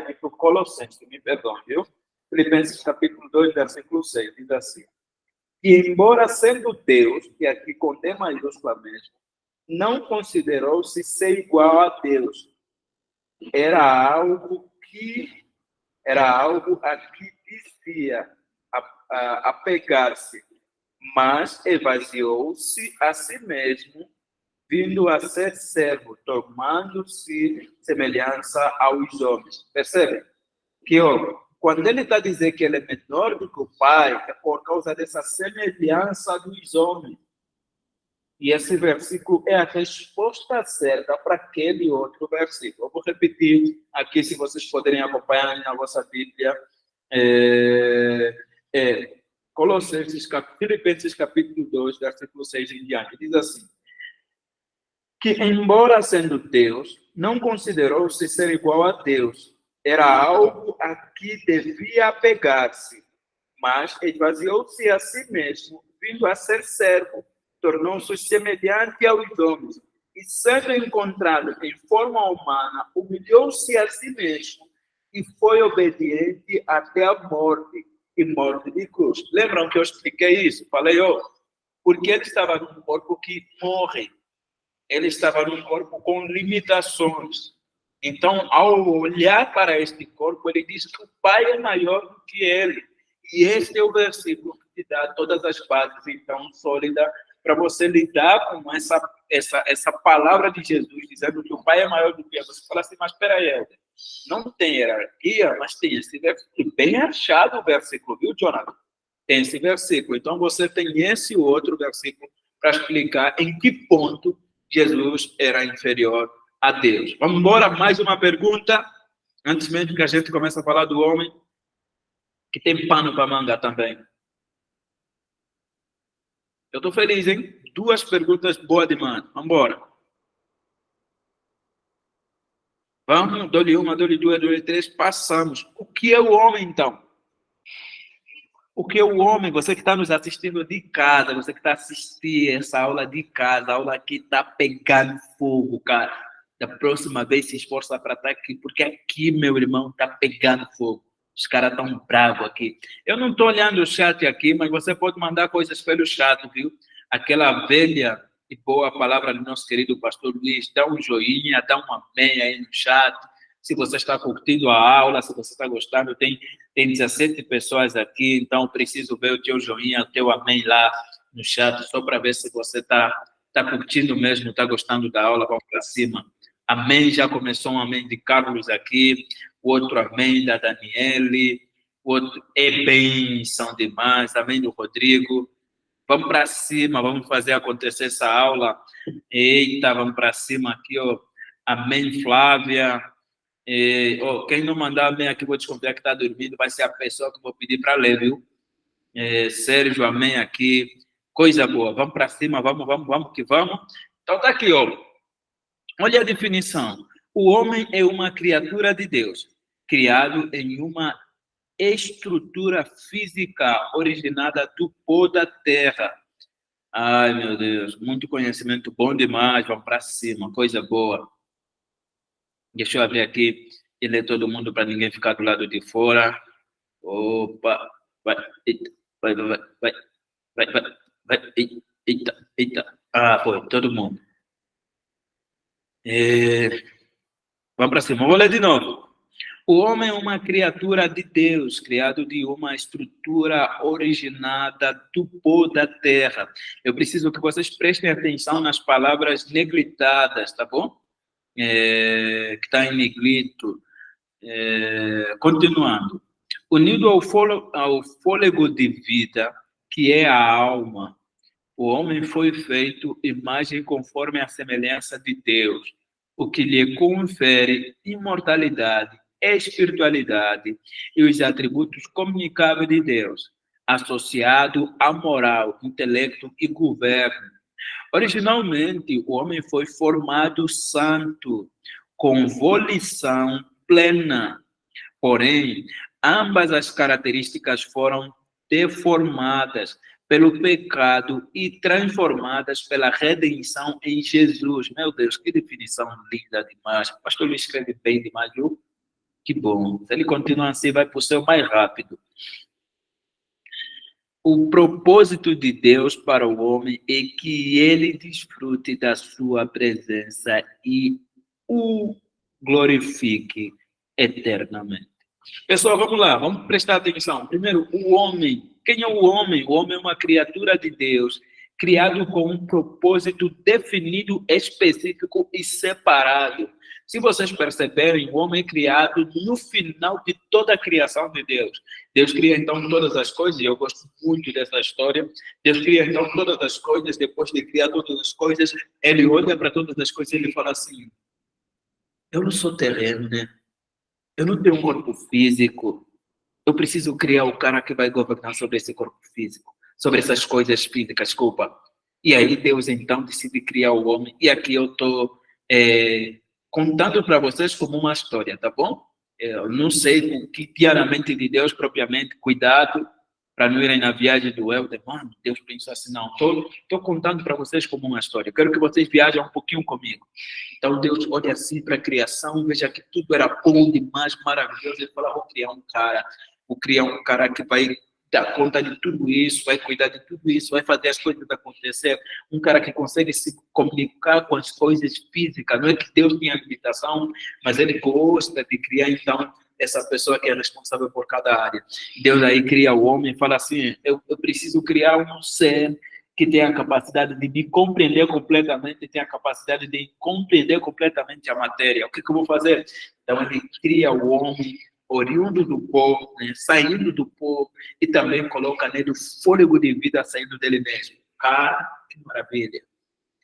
aqui para o Colossenses, me perdoe, viu? Filipenses capítulo 2, versículo 6, diz assim, e embora sendo Deus, que aqui com D maiúscula mesmo, não considerou-se ser igual a Deus, era algo a que dizia apegar-se, mas esvaziou-se a si mesmo, vindo a ser servo, tornando-se semelhança aos homens. Percebe? Que, quando ele está dizendo que ele é menor do que o Pai, é por causa dessa semelhança dos homens. E esse versículo é a resposta certa para aquele outro versículo. Eu vou repetir aqui, se vocês puderem acompanhar na vossa Bíblia. Filipenses capítulo 2, versículo 6 em diante, diz assim, que embora sendo Deus, não considerou-se ser igual a Deus, era algo a que devia apegar-se, mas esvaziou-se a si mesmo, vindo a ser servo, tornou-se semelhante aos homens, e sendo encontrado em forma humana, humilhou-se a si mesmo, e foi obediente até a morte, e morte de cruz. Lembram que eu expliquei isso? Falei, porque ele estava num corpo que morre. Ele estava num corpo com limitações. Então, ao olhar para este corpo, ele diz que o Pai é maior do que ele. E este é o versículo que te dá todas as bases, então, sólidas, para você lidar com essa palavra de Jesus, dizendo que o Pai é maior do que ele. Você fala assim, mas espera aí, não tem hierarquia, mas tem esse versículo. Bem achado o versículo, viu, Jonathan? Tem esse versículo. Então, você tem esse outro versículo para explicar em que ponto Jesus era inferior a Deus. Vamos embora, mais uma pergunta, antes mesmo que a gente comece a falar do homem, que tem pano para manga também. Eu estou feliz, hein? 2 perguntas boas demais. Vamos embora. Vamos, dou-lhe uma, dou-lhe duas, dou-lhe três, passamos. O que é o homem, então? O que é o homem? Você que está nos assistindo de casa, você que está assistindo essa aula de casa, a aula aqui está pegando fogo, cara. Da próxima vez se esforça para estar aqui, porque aqui, meu irmão, está pegando fogo. Os caras estão bravos aqui. Eu não estou olhando o chat aqui, mas você pode mandar coisas pelo chat, viu? Aquela velha e boa palavra do nosso querido pastor Luiz, dá um joinha, dá uma amém aí no chat. Se você está curtindo a aula, se você está gostando, tem 17 pessoas aqui, então preciso ver o teu joinha, o teu amém lá no chat, só para ver se você está curtindo mesmo, está gostando da aula, vamos para cima. Amém, já começou um amém de Carlos aqui, o outro amém da Daniele, o outro é bênção demais, amém do Rodrigo. Vamos para cima, vamos fazer acontecer essa aula. Eita, vamos para cima aqui, ó. Amém, Flávia. Quem não mandar amém aqui, vou desconfiar que está dormindo, vai ser a pessoa que eu vou pedir para ler, viu? Sérgio, amém aqui. Coisa boa, vamos para cima, vamos que vamos. Então tá aqui, ó. Olha a definição. O homem é uma criatura de Deus, criado em uma estrutura física originada do pó da terra. Ai, meu Deus, muito conhecimento bom demais, vamos para cima, coisa boa. Deixa eu abrir aqui e ler todo mundo para ninguém ficar do lado de fora. Opa, vai, eita, vai, eita. Ah, foi, todo mundo. Vamos para cima, vou ler de novo. O homem é uma criatura de Deus, criado de uma estrutura originada do pó da terra. Eu preciso que vocês prestem atenção nas palavras negritadas, tá bom? Que está em negrito. Continuando. Unido ao fôlego de vida, que é a alma, o homem foi feito imagem conforme a semelhança de Deus, o que lhe confere imortalidade, espiritualidade e os atributos comunicáveis de Deus, associado à moral, intelecto e governo. Originalmente, o homem foi formado santo, com volição plena. Porém, ambas as características foram deformadas pelo pecado e transformadas pela redenção em Jesus. Meu Deus, que definição linda demais. O pastor Luiz escreve bem demais, viu? Que bom. Se ele continuar assim, vai para o céu mais rápido. O propósito de Deus para o homem é que ele desfrute da sua presença e o glorifique eternamente. Pessoal, vamos lá, vamos prestar atenção. Primeiro, o homem. Quem é o homem? O homem é uma criatura de Deus, criado com um propósito definido, específico e separado. Se vocês perceberem, o homem é criado no final de toda a criação de Deus. Deus cria, então, todas as coisas, e eu gosto muito dessa história. Deus cria, então, todas as coisas, depois de criar todas as coisas, ele olha para todas as coisas e ele fala assim, eu não sou terreno, né? Eu não tenho um corpo físico. Eu preciso criar o cara que vai governar sobre esse corpo físico, sobre essas coisas físicas, desculpa. E aí Deus, então, decide criar o homem. E aqui eu estou contando para vocês como uma história, tá bom? Eu não sei o que diariamente de Deus propriamente, cuidado para não irem na viagem do Helder. Mano, Deus pensou assim, não, estou contando para vocês como uma história. Eu quero que vocês viajem um pouquinho comigo. Então Deus olha assim para a criação, veja que tudo era bom demais, maravilhoso. Ele fala, vou criar um cara que vai dar conta de tudo isso, vai cuidar de tudo isso, vai fazer as coisas acontecer. Um cara que consegue se comunicar com as coisas físicas. Não é que Deus tenha limitação, mas ele gosta de criar, então, essa pessoa que é responsável por cada área. Deus aí cria o homem e fala assim, eu preciso criar um ser que tenha a capacidade de me compreender completamente, tenha a capacidade de compreender completamente a matéria. O que eu vou fazer? Então, ele cria o homem oriundo do pó, né, saindo do pó, e também coloca nele o fôlego de vida saindo dele mesmo. Cara, que maravilha.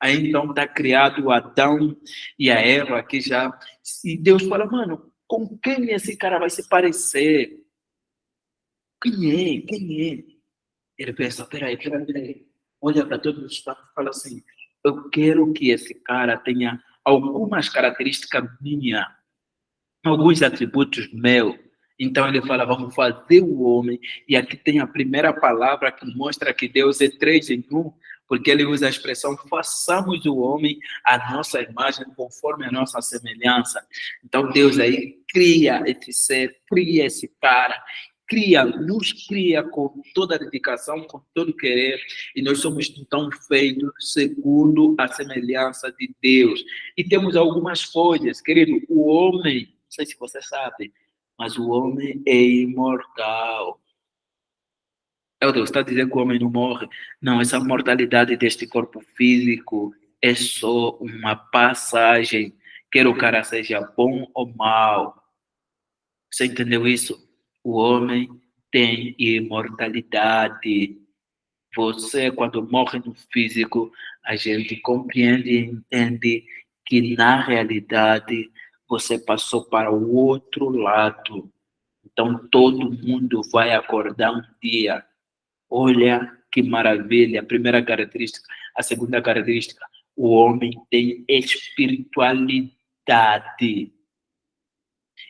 Aí, então, está criado o Adão e a Eva aqui já. E Deus fala, mano, com quem esse cara vai se parecer? Quem é? Ele pensa, peraí. Olha para todos os fatos e fala assim, eu quero que esse cara tenha algumas características minhas. alguns atributos meus. Então ele fala, vamos fazer o homem. E aqui tem a primeira palavra que mostra que Deus é 3 em 1, porque ele usa a expressão, façamos o homem à nossa imagem, conforme a nossa semelhança. Então Deus aí cria esse ser, cria esse cara, nos cria com toda a dedicação, com todo o querer, e nós somos então feitos segundo a semelhança de Deus. E temos algumas coisas, querido, o homem, não sei se você sabe, mas o homem é imortal. Deus está dizendo que o homem não morre. Não, essa mortalidade deste corpo físico é só uma passagem, quer o cara seja bom ou mau. Você entendeu isso? O homem tem imortalidade. Você, quando morre no físico, a gente compreende e entende que, na realidade, você passou para o outro lado. Então, todo mundo vai acordar um dia. Olha que maravilha. A primeira característica. A segunda característica. O homem tem espiritualidade.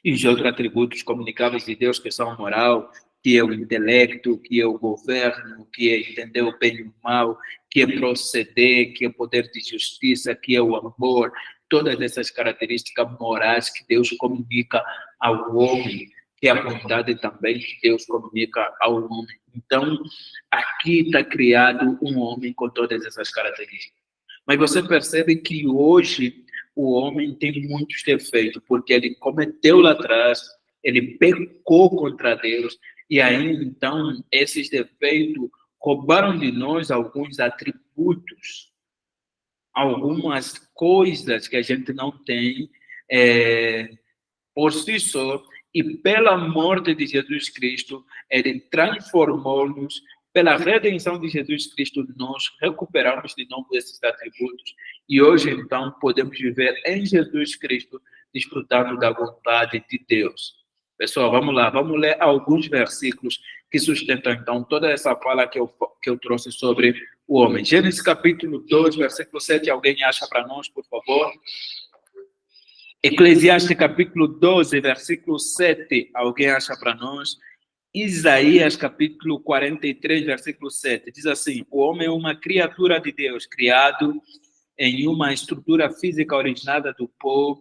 E os outros atributos comunicáveis de Deus, que são a moral, que é o intelecto, que é o governo, que é entender o bem e o mal, que é proceder, que é o poder de justiça, que é o amor, todas essas características morais que Deus comunica ao homem, que é a bondade também que Deus comunica ao homem. Então, aqui está criado um homem com todas essas características. Mas você percebe que hoje o homem tem muitos defeitos, porque ele cometeu lá atrás, ele pecou contra Deus, e aí, então, esses defeitos roubaram de nós alguns atributos, algumas coisas que a gente não tem por si só, e pela morte de Jesus Cristo, ele transformou-nos, pela redenção de Jesus Cristo, nós recuperamos de novo esses atributos, e hoje, então, podemos viver em Jesus Cristo, desfrutando da vontade de Deus. Pessoal, vamos lá, vamos ler alguns versículos que sustentam, então, toda essa fala que eu trouxe sobre o homem. Gênesis capítulo 2, versículo 7, alguém acha para nós, por favor? Eclesiastes capítulo 12, versículo 7, alguém acha para nós? Isaías capítulo 43, versículo 7, diz assim, o homem é uma criatura de Deus, criado em uma estrutura física originada do pó,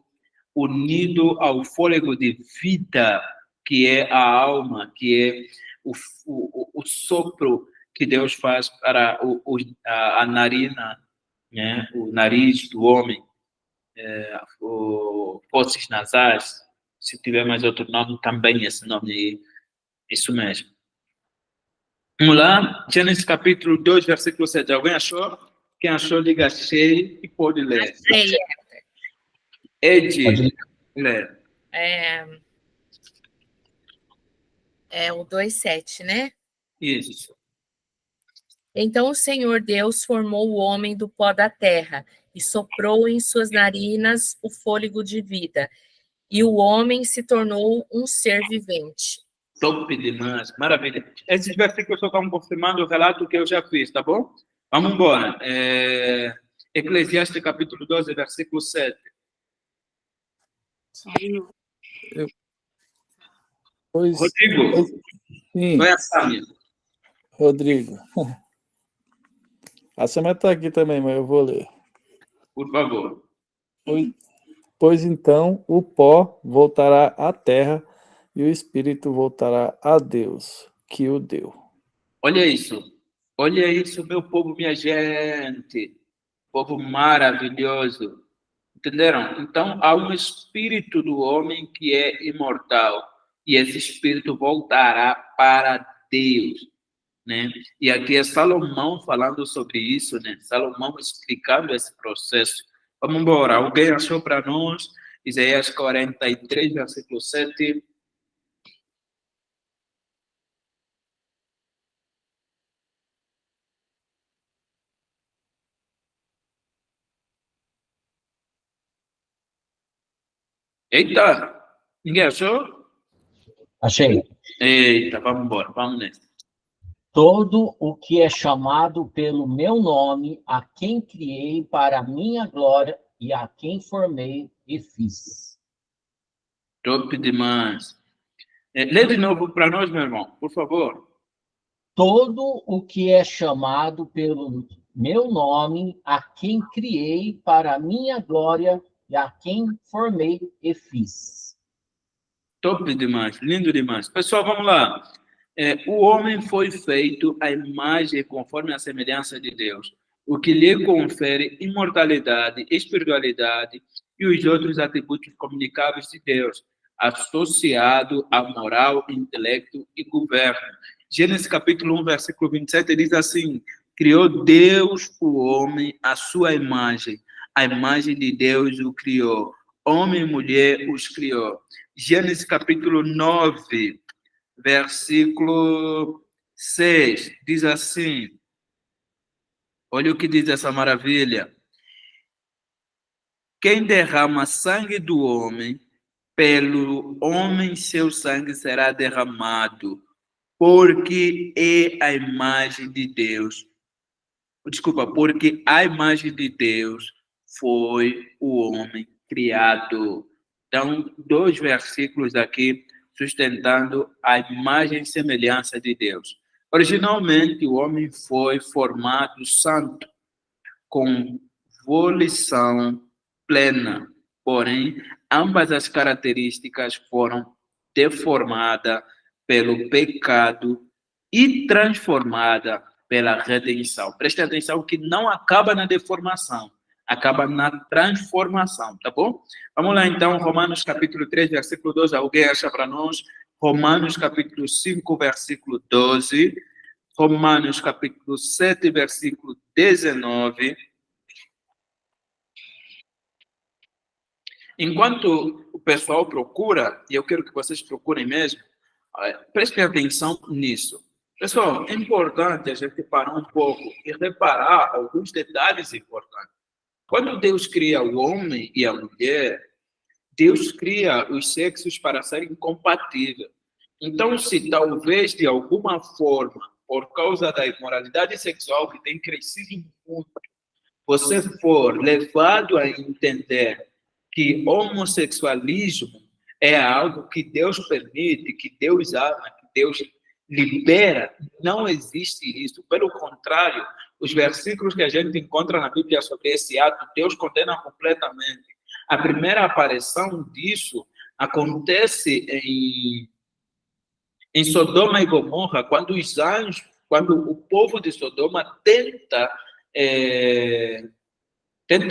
unido ao fôlego de vida, que é a alma, que é o sopro que Deus faz para a narina, né? O nariz do homem, fosses nasais, se tiver mais outro nome, também esse nome aí, isso mesmo. Vamos lá, Gênesis capítulo 2, versículo 7. Alguém achou? Quem achou, liga cheio e pode ler. Achei. Ed, lê. É o 2:7, né? Isso. Então o Senhor Deus formou o homem do pó da terra e soprou em suas narinas o fôlego de vida, e o homem se tornou um ser vivente. Top demais, maravilha. Esses versículos só estão confirmando o relato que eu já fiz, tá bom? Vamos embora. Eclesiastes capítulo 12, versículo 7. Rodrigo, sim. vai a Sâmia. Rodrigo. A Sâmia está aqui também, mas eu vou ler. Por favor. Pois então o pó voltará à terra e o espírito voltará a Deus, que o deu. Olha isso, meu povo, minha gente. Povo maravilhoso. Entenderam? Então, há um espírito do homem que é imortal. E esse espírito voltará para Deus. Né? E aqui é Salomão falando sobre isso, né? Salomão explicando esse processo. Vamos embora. Alguém achou para nós? Isaías 43, versículo 7. Eita! Ninguém achou? Achei. Eita, vamos embora. Vamos nessa. Todo o que é chamado pelo meu nome, a quem criei para a minha glória e a quem formei e fiz. Top demais. Lê de novo para nós, meu irmão, por favor. Todo o que é chamado pelo meu nome, a quem criei para a minha glória e a quem formei e fiz. Top demais, lindo demais. Pessoal, vamos lá. O homem foi feito à imagem conforme a semelhança de Deus, o que lhe confere imortalidade, espiritualidade e os outros atributos comunicáveis de Deus, associado à moral, intelecto e governo. Gênesis capítulo 1, versículo 27, diz assim: criou Deus o homem à sua imagem, a imagem de Deus o criou, homem e mulher os criou. Gênesis capítulo 9, versículo 6, diz assim, olha o que diz essa maravilha: quem derrama sangue do homem, pelo homem seu sangue será derramado, porque é a imagem de Deus. Desculpa, porque a imagem de Deus foi o homem criado. Então, 2 versículos aqui sustentando a imagem e semelhança de Deus. Originalmente, o homem foi formado santo, com volição plena, porém, ambas as características foram deformadas pelo pecado e transformadas pela redenção. Preste atenção que não acaba na deformação, acaba na transformação, tá bom? Vamos lá então, Romanos capítulo 3, versículo 12, alguém acha para nós? Romanos capítulo 5, versículo 12, Romanos capítulo 7, versículo 19. Enquanto o pessoal procura, e eu quero que vocês procurem mesmo, prestem atenção nisso. Pessoal, é importante a gente parar um pouco e reparar alguns detalhes importantes. Quando Deus cria o homem e a mulher, Deus cria os sexos para serem compatíveis. Então, se talvez de alguma forma, por causa da imoralidade sexual que tem crescido muito, você for levado a entender que homossexualismo é algo que Deus permite, que Deus ama, que Deus libera, não existe isso. Pelo contrário, os versículos que a gente encontra na Bíblia sobre esse ato, Deus condena completamente. A primeira aparição disso acontece em Sodoma e Gomorra, quando os anjos, quando o povo de Sodoma tenta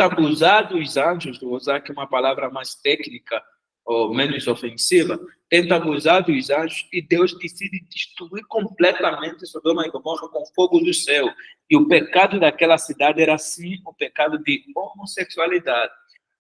abusar dos anjos, vou usar aqui uma palavra mais técnica ou menos ofensiva, tenta abusar dos anjos e Deus decide destruir completamente Sodoma e Gomorra com fogo do céu. E o pecado daquela cidade era, sim, o pecado de homossexualidade.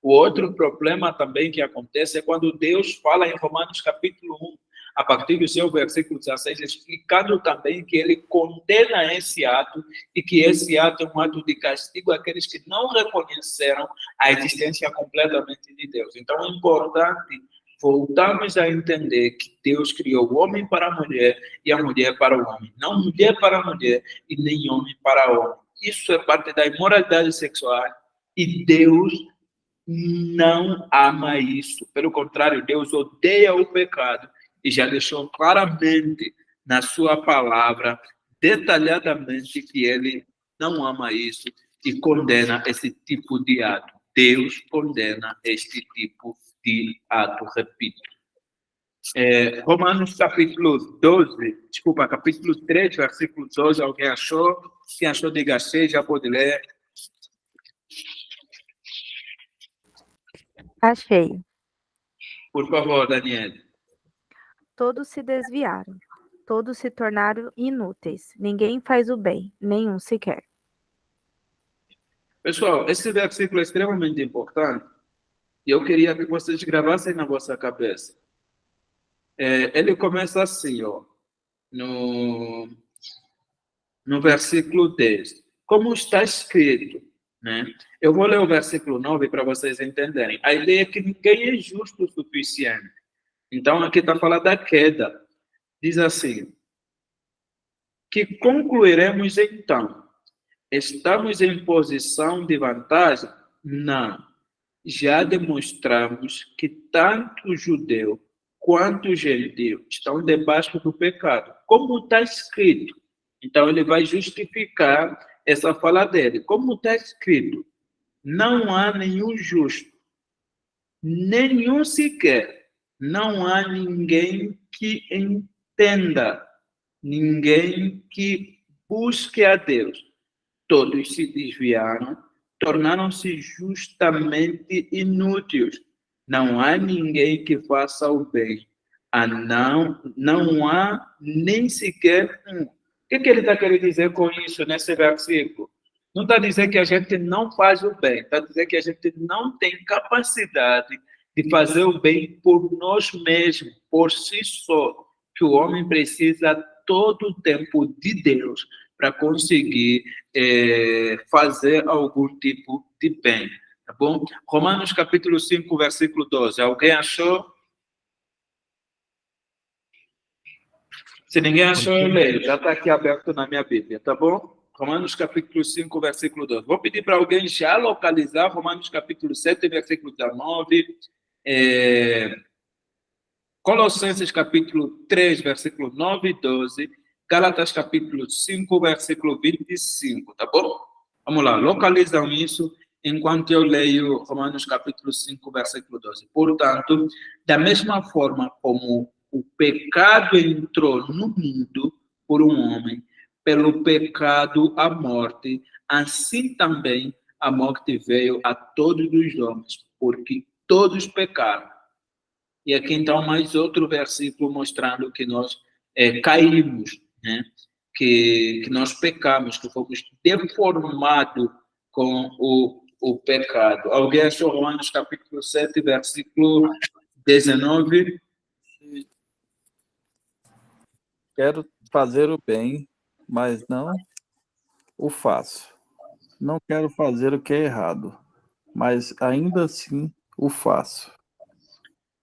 O outro problema também que acontece é quando Deus fala em Romanos capítulo 1, a partir do seu versículo 16, explicando também que ele condena esse ato e que esse ato é um ato de castigo àqueles que não reconheceram a existência completamente de Deus. Então, é importante voltarmos a entender que Deus criou o homem para a mulher e a mulher para o homem, não mulher para a mulher e nem homem para o homem. Isso é parte da imoralidade sexual e Deus não ama isso. Pelo contrário, Deus odeia o pecado e já deixou claramente na sua palavra, detalhadamente, que ele não ama isso e condena esse tipo de ato. Deus condena este tipo de ato, repito. Romanos capítulo 3, versículo 12, alguém achou? Quem achou, diga achei, já pode ler. Achei. Por favor, Daniel. Todos se desviaram, todos se tornaram inúteis. Ninguém faz o bem, nenhum sequer. Pessoal, esse versículo é extremamente importante e eu queria que vocês gravassem na vossa cabeça. Ele começa assim, ó, no versículo 10. Como está escrito, né? Eu vou ler o versículo 9 para vocês entenderem. A ideia é que ninguém é justo o suficiente. Então, aqui está falando da queda. Diz assim, que concluiremos então? Estamos em posição de vantagem? Não. já demonstramos que tanto o judeu quanto o gentio estão debaixo do pecado, como está escrito. Então, ele vai justificar essa fala dele. Como está escrito, não há nenhum justo, nenhum sequer. Não há ninguém que entenda, ninguém que busque a Deus. Todos se desviaram, tornaram-se justamente inúteis. Não há ninguém que faça o bem. Não há nem sequer um. O que ele está querendo dizer com isso nesse versículo? Não está dizendo que a gente não faz o bem, está dizendo que a gente não tem capacidade de fazer o bem por nós mesmos, por si só, que o homem precisa todo o tempo de Deus para conseguir fazer algum tipo de bem, tá bom? Romanos capítulo 5, versículo 12. Alguém achou? Se ninguém achou, eu leio. Já está aqui aberto na minha Bíblia, tá bom? Romanos capítulo 5, versículo 12. Vou pedir para alguém já localizar Romanos capítulo 7, versículo 19. Colossenses capítulo 3, versículo 9 e 12. Gálatas capítulo 5, versículo 25, tá bom? Vamos lá, localizam isso enquanto eu leio Romanos capítulo 5, versículo 12. Portanto, da mesma forma como o pecado entrou no mundo por um homem, pelo pecado a morte, assim também a morte veio a todos os homens, porque todos pecaram. E aqui então mais outro versículo mostrando que nós caímos, né? Que nós pecamos, que fomos deformados com o pecado. Alguém achou Romanos capítulo 7, versículo 19? Quero fazer o bem, mas não o faço. Não quero fazer o que é errado, mas ainda assim o faço.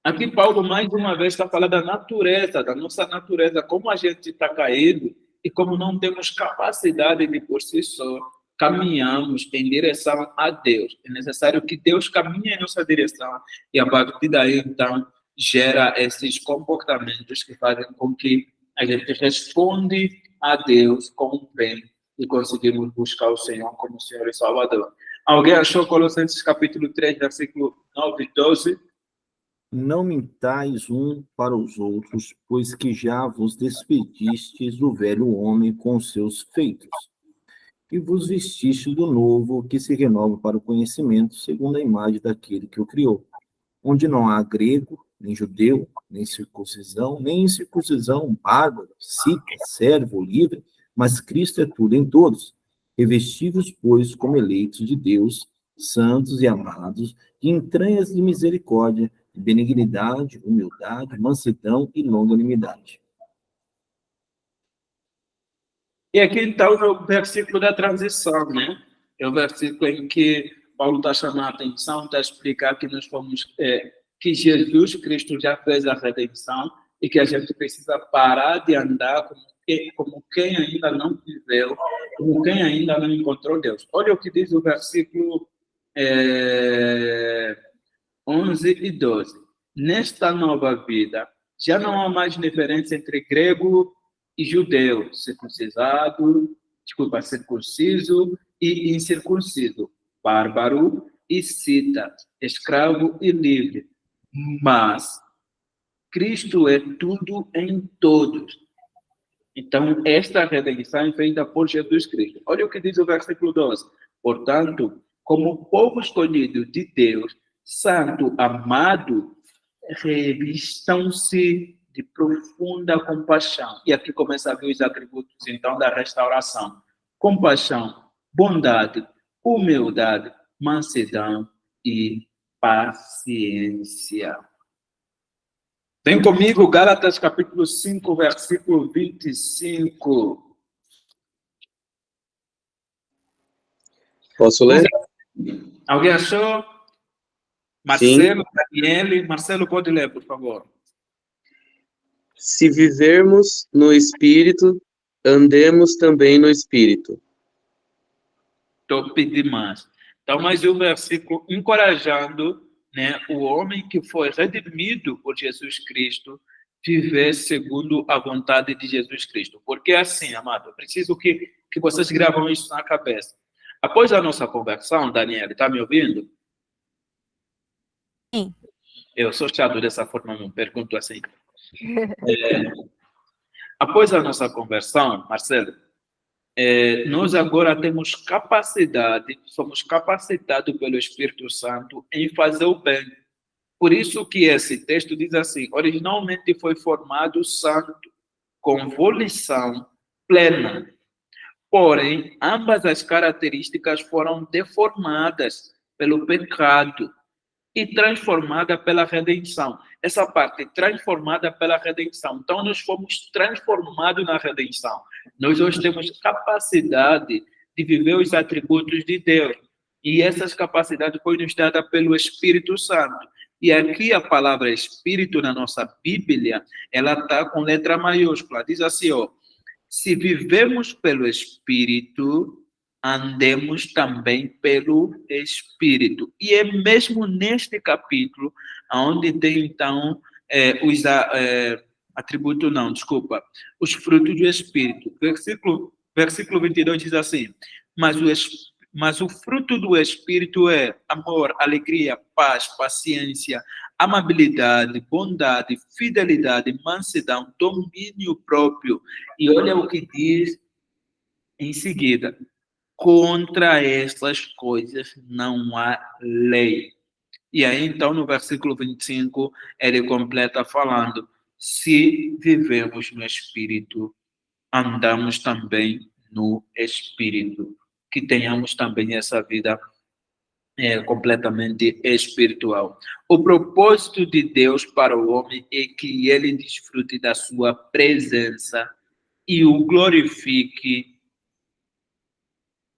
Aqui Paulo, mais uma vez, está falando da natureza, da nossa natureza, como a gente está caído e como não temos capacidade de, por si só, caminhamos em direção a Deus. É necessário que Deus caminhe em nossa direção e, a partir daí, então, gera esses comportamentos que fazem com que a gente responde a Deus com o bem e conseguimos buscar o Senhor como Senhor e Salvador. Alguém achou Colossenses capítulo 3, versículo 9 e 12? Não mintais um para os outros, pois que já vos despedistes do velho homem com seus feitos, e vos vestistes do novo, que se renova para o conhecimento, segundo a imagem daquele que o criou, onde não há grego, nem judeu, nem circuncisão, nem incircuncisão, bárbaro, cita, servo, livre, mas Cristo é tudo em todos. Revestivos, pois, como eleitos de Deus, santos e amados, de entranhas de misericórdia, de benignidade, humildade, mansidão e longanimidade. E aqui, então, é o versículo da transição, né? É o versículo em que Paulo está chamando a atenção, está a explicar que nós fomos, que Jesus Cristo já fez a redenção e que a gente precisa parar de andar como quem ainda não viveu, como quem ainda não encontrou Deus. Olha o que diz o versículo 11 e 12. Nesta nova vida, já não há mais diferença entre grego e judeu, circunciso e incircunciso, bárbaro e cita, escravo e livre. Mas Cristo é tudo em todos. Então, esta redenção é feita por Jesus Cristo. Olha o que diz o versículo 12. Portanto, como povo escolhido de Deus, santo, amado, revistam-se de profunda compaixão. E aqui começa a ver os atributos, então, da restauração. Compaixão, bondade, humildade, mansidão e paciência. Vem comigo, Gálatas capítulo 5, versículo 25. Posso ler? Alguém achou? Marcelo, Daniele. Marcelo, pode ler, por favor. Se vivermos no Espírito, andemos também no Espírito. Top demais. Então, mais um versículo encorajando, né, o homem que foi redimido por Jesus Cristo viver segundo a vontade de Jesus Cristo. Porque assim, amado, eu preciso que vocês gravam isso na cabeça. Após a nossa conversão, Daniel, está me ouvindo? Sim. Eu sou chato dessa forma, não pergunto assim. Após a nossa conversão, Marcelo, nós agora temos capacidade, somos capacitados pelo Espírito Santo em fazer o bem. Por isso que esse texto diz assim, originalmente foi formado santo, com volição plena. Porém, ambas as características foram deformadas pelo pecado e transformada pela redenção. Essa parte, transformada pela redenção. Então, nós fomos transformados na redenção. Nós hoje temos capacidade de viver os atributos de Deus. E essas capacidades foram nos dadas pelo Espírito Santo. E aqui a palavra Espírito na nossa Bíblia, ela está com letra maiúscula. Diz assim, ó, se vivemos pelo Espírito, andemos também pelo Espírito. E é mesmo neste capítulo, onde tem, então, os atributos, não, desculpa, os frutos do Espírito. Versículo 22 diz assim, mas o fruto do Espírito é amor, alegria, paz, paciência, amabilidade, bondade, fidelidade, mansidão, domínio próprio. E olha o que diz em seguida. Contra essas coisas não há lei. E aí, então, no versículo 25, ele completa falando, se vivemos no Espírito, andamos também no Espírito. Que tenhamos também essa vida completamente espiritual. O propósito de Deus para o homem é que ele desfrute da sua presença e o glorifique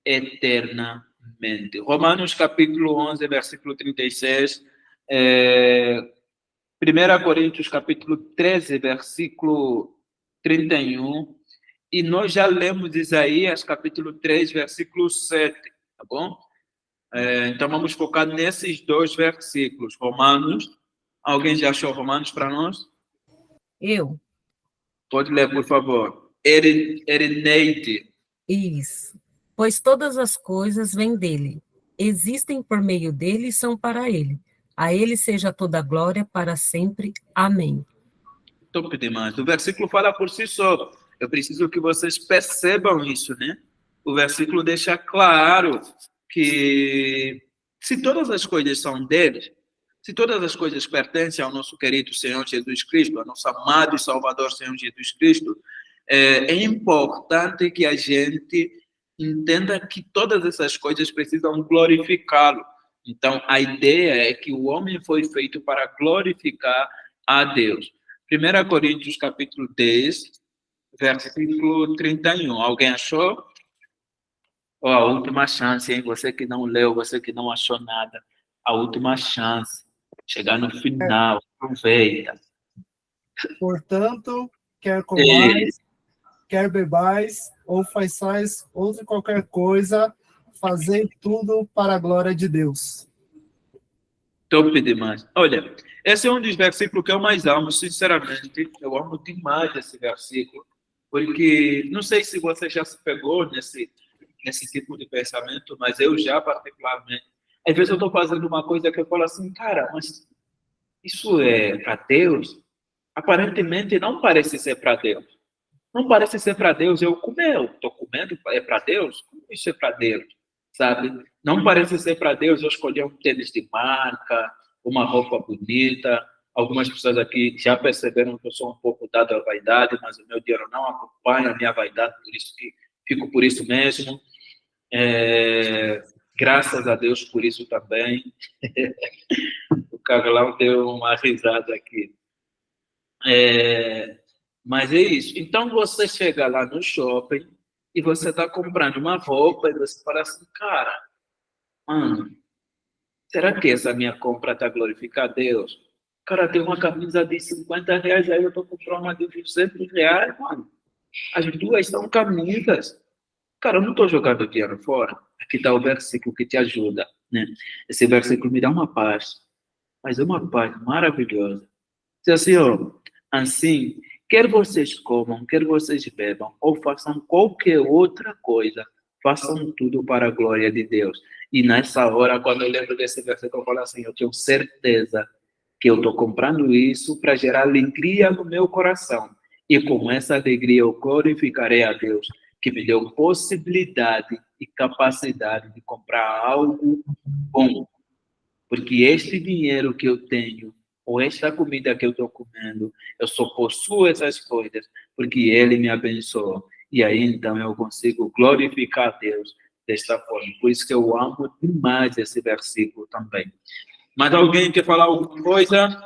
eternamente. Romanos capítulo 11, versículo 36, 1 Coríntios capítulo 13, versículo 31, e nós já lemos Isaías capítulo 3, versículo 7, tá bom? Então vamos focar nesses dois versículos. Romanos, alguém já achou Romanos para nós? Eu. Pode ler, por favor. Erineide. Isso. Pois todas as coisas vêm dele, existem por meio dele e são para ele. A ele seja toda a glória para sempre. Amém. Top demais. O versículo fala por si só. Eu preciso que vocês percebam isso, né? O versículo deixa claro que se todas as coisas são dele, se todas as coisas pertencem ao nosso querido Senhor Jesus Cristo, ao nosso amado e Salvador Senhor Jesus Cristo, é importante que a gente entenda que todas essas coisas precisam glorificá-lo. Então, a ideia é que o homem foi feito para glorificar a Deus. 1 Coríntios capítulo 10, versículo 31. Alguém achou? Oh, a última chance, hein? Você que não leu, você que não achou nada. A última chance. Chegar no final. Aproveita. Portanto, quer comais, quer bebais, ou façais outra qualquer coisa, fazei tudo para a glória de Deus. Top demais. Olha, esse é um dos versículos que eu mais amo, sinceramente. Eu amo demais esse versículo, porque não sei se você já se pegou nesse tipo de pensamento, mas eu já particularmente. Às vezes eu estou fazendo uma coisa que eu falo assim, cara, mas isso é para Deus? Aparentemente não parece ser para Deus. Não parece ser para Deus. Eu estou comendo, é para Deus? Como isso é para Deus? Sabe? Não parece ser para Deus eu escolher um tênis de marca, uma roupa bonita. Algumas pessoas aqui já perceberam que eu sou um pouco dado à vaidade, mas o meu dinheiro não acompanha a minha vaidade, por isso que fico por isso mesmo. Graças a Deus por isso também. O Carlão deu uma risada aqui. Mas é isso. Então, você chega lá no shopping e você está comprando uma roupa e você fala assim, cara, mano, será que essa minha compra está glorificando a Deus? Cara, tem uma camisa de 50 reais, aí eu estou comprando uma de 200 reais, mano. As duas são camisas. Cara, eu não estou jogando dinheiro fora. Aqui está o versículo que te ajuda. né? Esse versículo me dá uma paz, mas é uma paz maravilhosa. Diz assim, ó, assim, quer vocês comam, quer vocês bebam, ou façam qualquer outra coisa, façam tudo para a glória de Deus. E nessa hora, quando eu lembro desse versículo, eu falo assim, eu tenho certeza que eu estou comprando isso para gerar alegria no meu coração. E com essa alegria eu glorificarei a Deus, que me deu possibilidade e capacidade de comprar algo bom. Porque este dinheiro que eu tenho, ou esta comida que eu estou comendo, eu só possuo essas coisas porque Ele me abençoou. E aí, então, eu consigo glorificar a Deus desta forma. Por isso que eu amo demais esse versículo também. Mas alguém quer falar alguma coisa?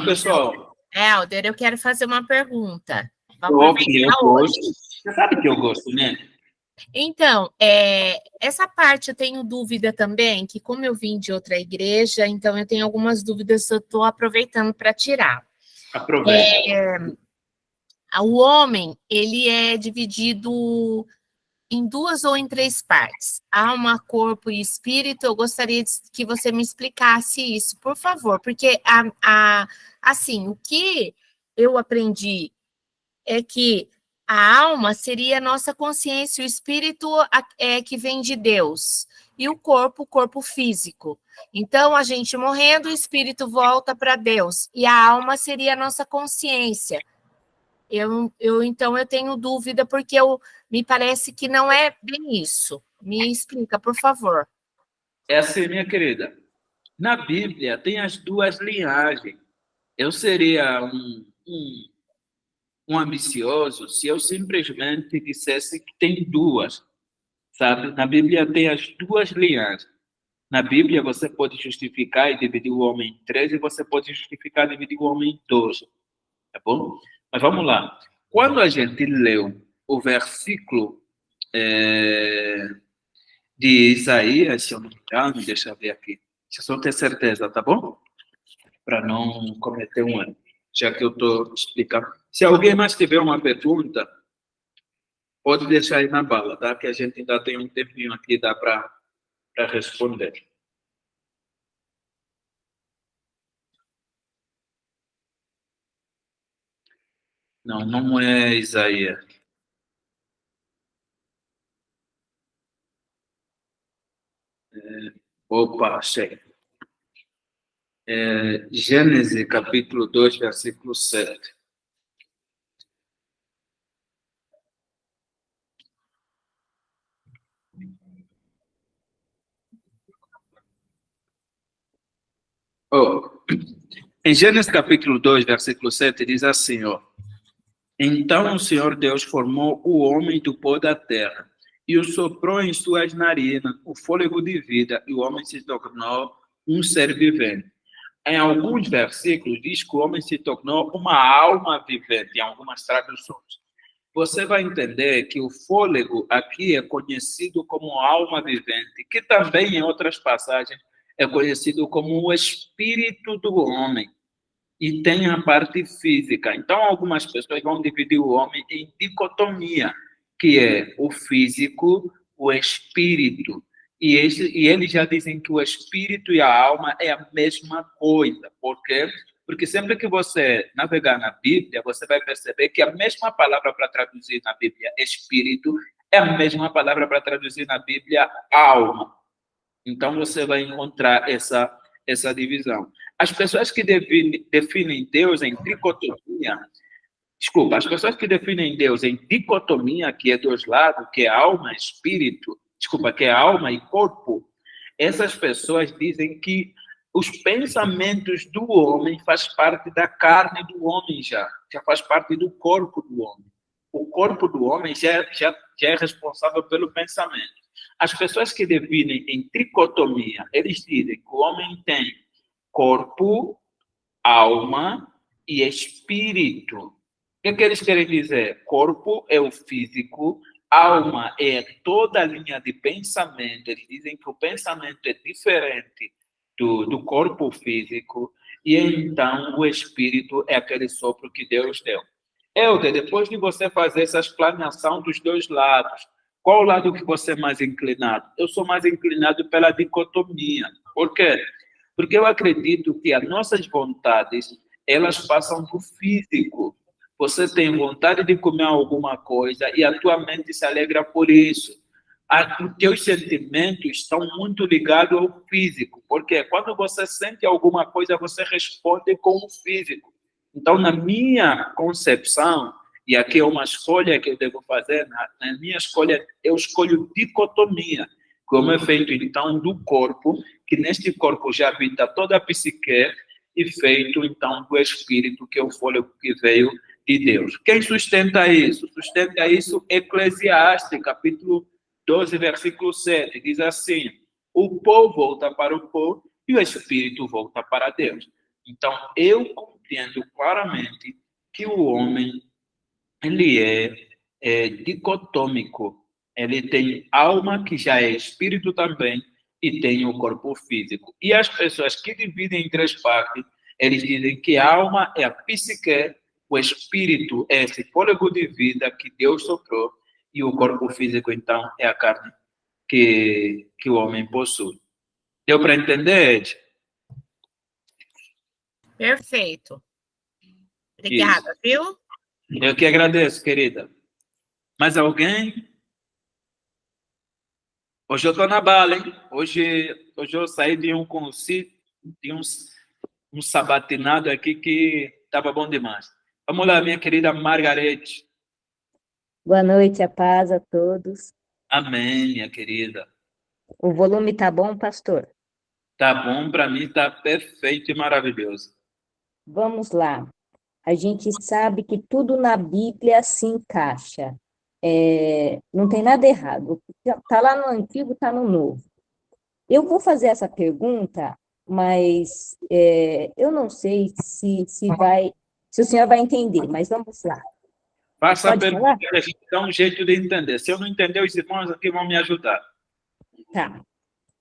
Pessoal? Helder, eu quero fazer uma pergunta. Eu gosto. Você sabe que eu gosto, né? Então, essa parte eu tenho dúvida também, que como eu vim de outra igreja, então eu tenho algumas dúvidas que eu estou aproveitando para tirar. Aproveita. O homem, ele é dividido em 2 ou em 3 partes. Alma, corpo e espírito. Eu gostaria que você me explicasse isso, por favor, porque, assim, o que eu aprendi é que a alma seria a nossa consciência, o espírito é que vem de Deus, e o corpo físico. Então, a gente morrendo, o espírito volta para Deus, e a alma seria a nossa consciência. Então, eu tenho dúvida, porque me parece que não é bem isso. Me explica, por favor. É assim, minha querida. Na Bíblia, tem as 2 linhagens. Eu seria um ambicioso se eu simplesmente dissesse que tem 2, sabe? Na Bíblia tem as 2 linhagens. Na Bíblia, você pode justificar e dividir o homem em 3, e você pode justificar e dividir o homem em 2. Tá bom? Mas vamos lá. Quando a gente leu o versículo de Isaías, se eu não me engano, deixa eu ver aqui. Deixa eu só ter certeza, tá bom? Para não cometer um erro, já que eu estou explicando. Se alguém mais tiver uma pergunta, pode deixar aí na bala, tá? Que a gente ainda tem um tempinho aqui, dá para responder. Não, não é Isaías. Opa, achei. Gênesis, capítulo 2, versículo 7. Em Gênesis, capítulo 2, versículo 7, diz assim, ó. Então o Senhor Deus formou o homem do pó da terra e o soprou em suas narinas o fôlego de vida, e o homem se tornou um ser vivente. Em alguns versículos diz que o homem se tornou uma alma vivente, em algumas traduções. Você vai entender que o fôlego aqui é conhecido como alma vivente, que também em outras passagens é conhecido como o espírito do homem. E tem a parte física. Então, algumas pessoas vão dividir o homem em dicotomia, que é o físico, o espírito. E eles já dizem que o espírito e a alma é a mesma coisa. Por quê? Porque sempre que você navegar na Bíblia, você vai perceber que a mesma palavra para traduzir na Bíblia espírito é a mesma palavra para traduzir na Bíblia alma. Então, você vai encontrar essa divisão. As pessoas que definem Deus em dicotomia, as pessoas que definem Deus em dicotomia, que é 2 lados, que é alma, espírito, que é alma e corpo, essas pessoas dizem que os pensamentos do homem faz parte da carne do homem já faz parte do corpo do homem. O corpo do homem já é responsável pelo pensamento. As pessoas que definem em tricotomia, eles dizem que o homem tem corpo, alma e espírito. O que eles querem dizer? Corpo é o físico, alma é toda a linha de pensamento. Eles dizem que o pensamento é diferente do corpo físico, e então o espírito é aquele sopro que Deus deu. Helder, depois de você fazer essa explanação dos dois lados, qual o lado que você é mais inclinado? Eu sou mais inclinado pela dicotomia. Por quê? Porque eu acredito que as nossas vontades, elas passam do físico. Você tem vontade de comer alguma coisa e a tua mente se alegra por isso. Os teus sentimentos estão muito ligados ao físico. Porque quando você sente alguma coisa, você responde com o físico. Então, na minha concepção, e aqui é uma escolha que eu devo fazer, na minha escolha, eu escolho dicotomia, como é feito, então, do corpo, que neste corpo já habita toda a psique, e feito, então, do espírito, que é o fôlego que veio de Deus. Quem sustenta isso? Sustenta isso Eclesiastes, capítulo 12, versículo 7, diz assim: o pó volta para o pó e o espírito volta para Deus. Então, eu compreendo claramente que o homem, ele é dicotômico. Ele tem alma, que já é espírito também, e tem o corpo físico. E as pessoas que dividem em três partes, eles dizem que a alma é a psique, o espírito é esse fôlego de vida que Deus soprou, e o corpo físico, então, é a carne que o homem possui. Deu para entender, Ed? Perfeito. Obrigada, viu? Eu que agradeço, querida. Mais alguém? Hoje eu estou na bala, hein? Hoje eu saí de um concílio, de um sabatinado aqui que estava bom demais. Vamos lá, minha querida Margarete. Boa noite, a paz a todos. Amém, minha querida. O volume tá bom, pastor? Tá bom, para mim tá perfeito e maravilhoso. Vamos lá. A gente sabe que tudo na Bíblia se encaixa. Não tem nada errado. Está lá no Antigo, está no Novo. Eu vou fazer essa pergunta, mas eu não sei se o senhor vai entender, mas vamos lá. Faça a pergunta que a gente dá um jeito de entender. Se eu não entender, os irmãos aqui vão me ajudar. Tá.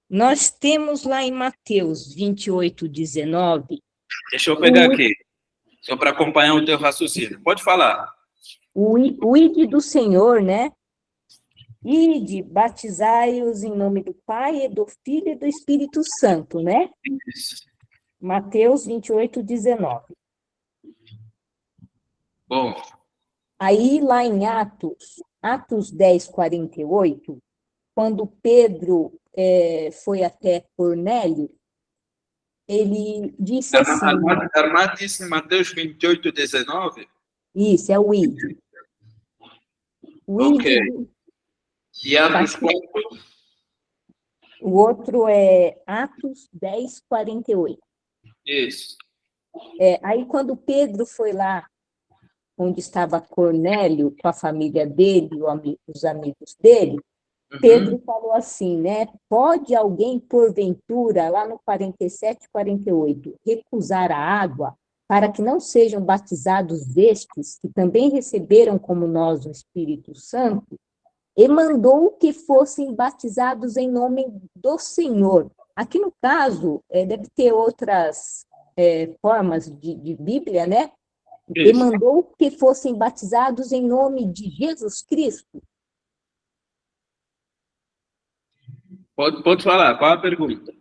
Nós temos lá em Mateus 28, 19... Deixa eu pegar aqui, só para acompanhar o teu raciocínio. Pode falar. O ide do Senhor, né? Ide, batizai-os em nome do Pai, e do Filho e do Espírito Santo, né? Isso. Mateus 28, 19. Bom. Aí, lá em Atos 10, 48, quando Pedro foi até Cornélio, ele disse assim... A irmã disse em Mateus 28, 19? Isso, é o ide. Ok. E Atos 4? O outro é Atos 10, 48. Isso. Aí, quando Pedro foi lá, onde estava Cornélio, com a família dele, os amigos dele, Pedro falou assim, né? Pode alguém, porventura, lá no 47, 48, recusar a água para que não sejam batizados estes, que também receberam como nós o Espírito Santo? E mandou que fossem batizados em nome do Senhor. Aqui no caso, deve ter outras formas de Bíblia, né? Isso. E mandou que fossem batizados em nome de Jesus Cristo. Pode falar, qual a pergunta?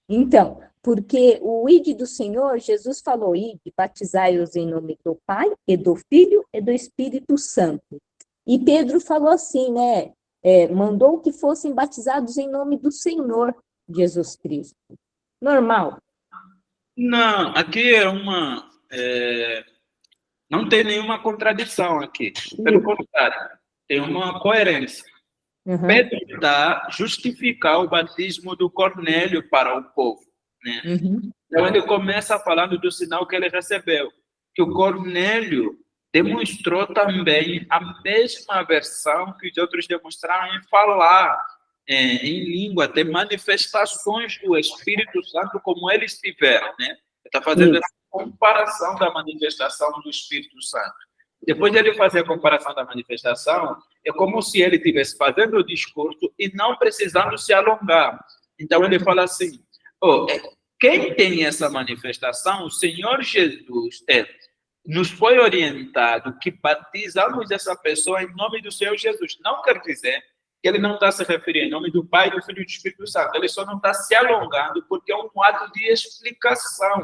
Então, porque o ide do Senhor, Jesus falou, ide, batizai-os em nome do Pai, e do Filho, e do Espírito Santo. E Pedro falou assim, né? Mandou que fossem batizados em nome do Senhor Jesus Cristo. Normal? Não, aqui não tem nenhuma contradição aqui. Pelo contrário, tem uma coerência. Pedro está justificar o batismo do Cornélio para o povo, né? Então ele começa falando do sinal que ele recebeu, que o Cornélio demonstrou também a mesma versão que os outros demonstraram em falar em língua, ter manifestações do Espírito Santo como eles tiveram, né? Está fazendo essa comparação da manifestação do Espírito Santo. Depois de ele fazer a comparação da manifestação, é como se ele estivesse fazendo o discurso e não precisando se alongar. Então ele fala assim, quem tem essa manifestação, o Senhor Jesus, nos foi orientado que batizamos essa pessoa em nome do Senhor Jesus. Não quer dizer que ele não está se referindo em nome do Pai, do Filho e do Espírito Santo. Ele só não está se alongando porque é um ato de explicação.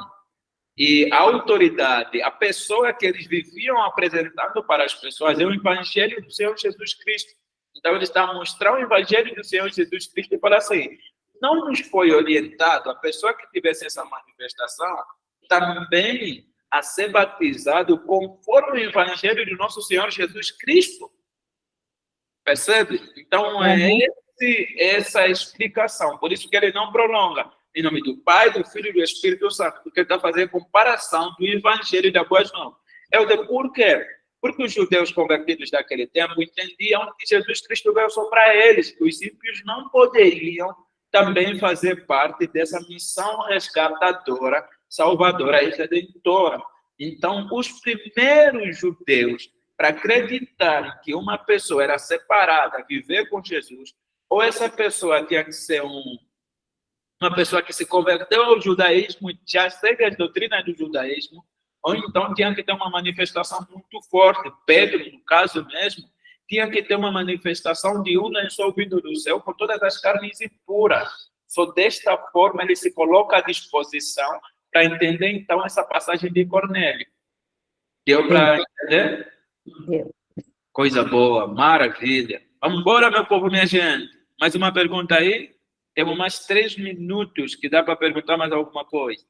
E a autoridade, a pessoa que eles viviam apresentando para as pessoas é o Evangelho do Senhor Jesus Cristo. Então, eles estão a mostrar o Evangelho do Senhor Jesus Cristo e falar assim, não nos foi orientado a pessoa que tivesse essa manifestação também a ser batizado conforme o Evangelho do nosso Senhor Jesus Cristo. Percebe? Então, essa explicação. Por isso que ele não prolonga. Em nome do Pai, do Filho e do Espírito Santo. Porque ele está fazendo comparação do Evangelho da Boa Nova. Por quê? Porque os judeus convertidos daquele tempo entendiam que Jesus Cristo veio só para eles. Os ímpios não poderiam também fazer parte dessa missão resgatadora, salvadora e redentora. Então, os primeiros judeus, para acreditarem que uma pessoa era separada, viver com Jesus, ou essa pessoa tinha que ser uma pessoa que se converteu ao judaísmo, já segue as doutrinas do judaísmo, ou então tinha que ter uma manifestação muito forte. Pedro, no caso mesmo, tinha que ter uma manifestação de um lençol vindo do céu com todas as carnes impuras. Só desta forma ele se coloca à disposição para entender, então, essa passagem de Cornélio. Deu para entender? Deu. Coisa boa, maravilha. Vamos embora, meu povo, minha gente. Mais uma pergunta aí? Temos mais 3 minutos que dá para perguntar mais alguma coisa.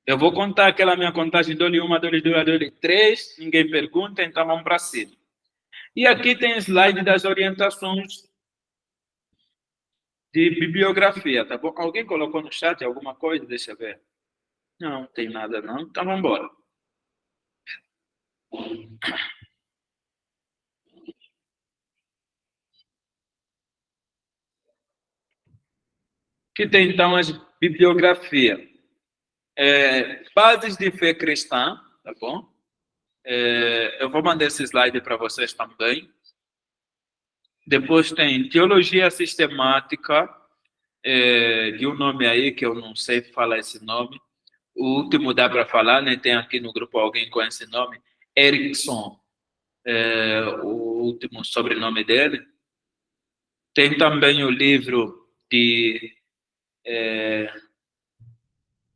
Eu vou contar aquela minha contagem, dou-lhe 1, dou-lhe 2, dou-lhe 3, ninguém pergunta, então vamos para cima. E aqui tem slide das orientações de bibliografia, tá bom? Alguém colocou no chat alguma coisa? Deixa eu ver. Não, tem nada não, então vamos embora. Aqui tem então as bibliografia. Bases de fé cristã, tá bom? Eu vou mandar esse slide para vocês também. Depois tem teologia sistemática, de um nome aí que eu não sei falar esse nome. O último dá para falar, né? Tem aqui no grupo alguém com esse nome, Erickson, o último sobrenome dele. Tem também o livro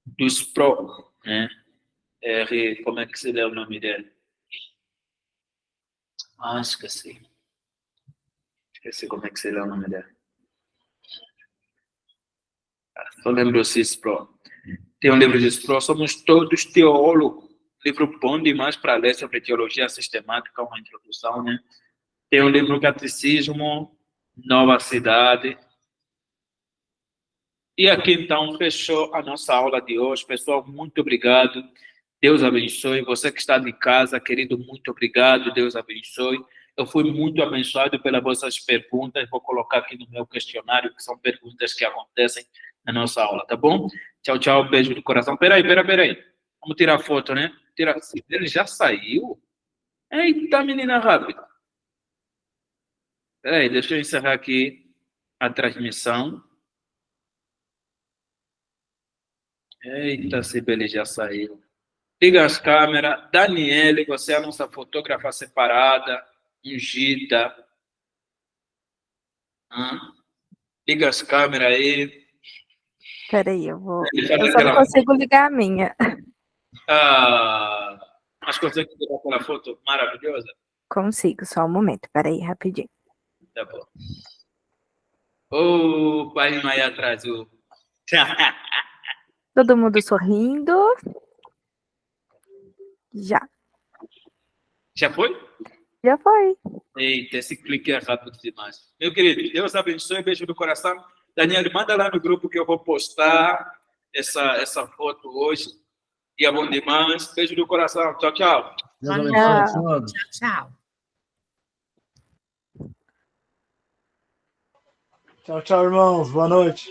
do Sproul, né? Como é que se lê o nome dele? Esqueci. Esqueci como é que se lê o nome dele. Só lembro se Sproul. Tem um livro de Sproul, somos todos teólogos. Livro bom demais para ler sobre teologia sistemática, uma introdução, né? Tem o livro Catecismo, Nova Cidade. E aqui, então, fechou a nossa aula de hoje. Pessoal, muito obrigado. Deus abençoe. Você que está de casa, querido, muito obrigado. Deus abençoe. Eu fui muito abençoado pelas vossas perguntas. Vou colocar aqui no meu questionário, que são perguntas que acontecem na nossa aula, tá bom? Tchau, tchau. Beijo do coração. Peraí. Vamos tirar foto, né? Ele já saiu? Eita, menina rápida. Peraí, deixa eu encerrar aqui a transmissão. Eita, Sibeli já saiu. Liga as câmeras. Daniele, você é a nossa fotógrafa separada, ungida. Liga as câmeras aí. Peraí, eu só não consigo ligar a minha. Mas consegue tirar aquela foto maravilhosa? Consigo, só um momento. Peraí, rapidinho. Tá bom. O pai aí atrás. Todo mundo sorrindo. Já. Já foi? Já foi. Eita, esse clique é rápido demais. Meu querido, Deus abençoe, beijo do coração. Daniel, manda lá no grupo que eu vou postar essa foto hoje. E é bom demais. Beijo do coração. Tchau, tchau. Tchau, tchau. Tchau, tchau, irmãos. Boa noite.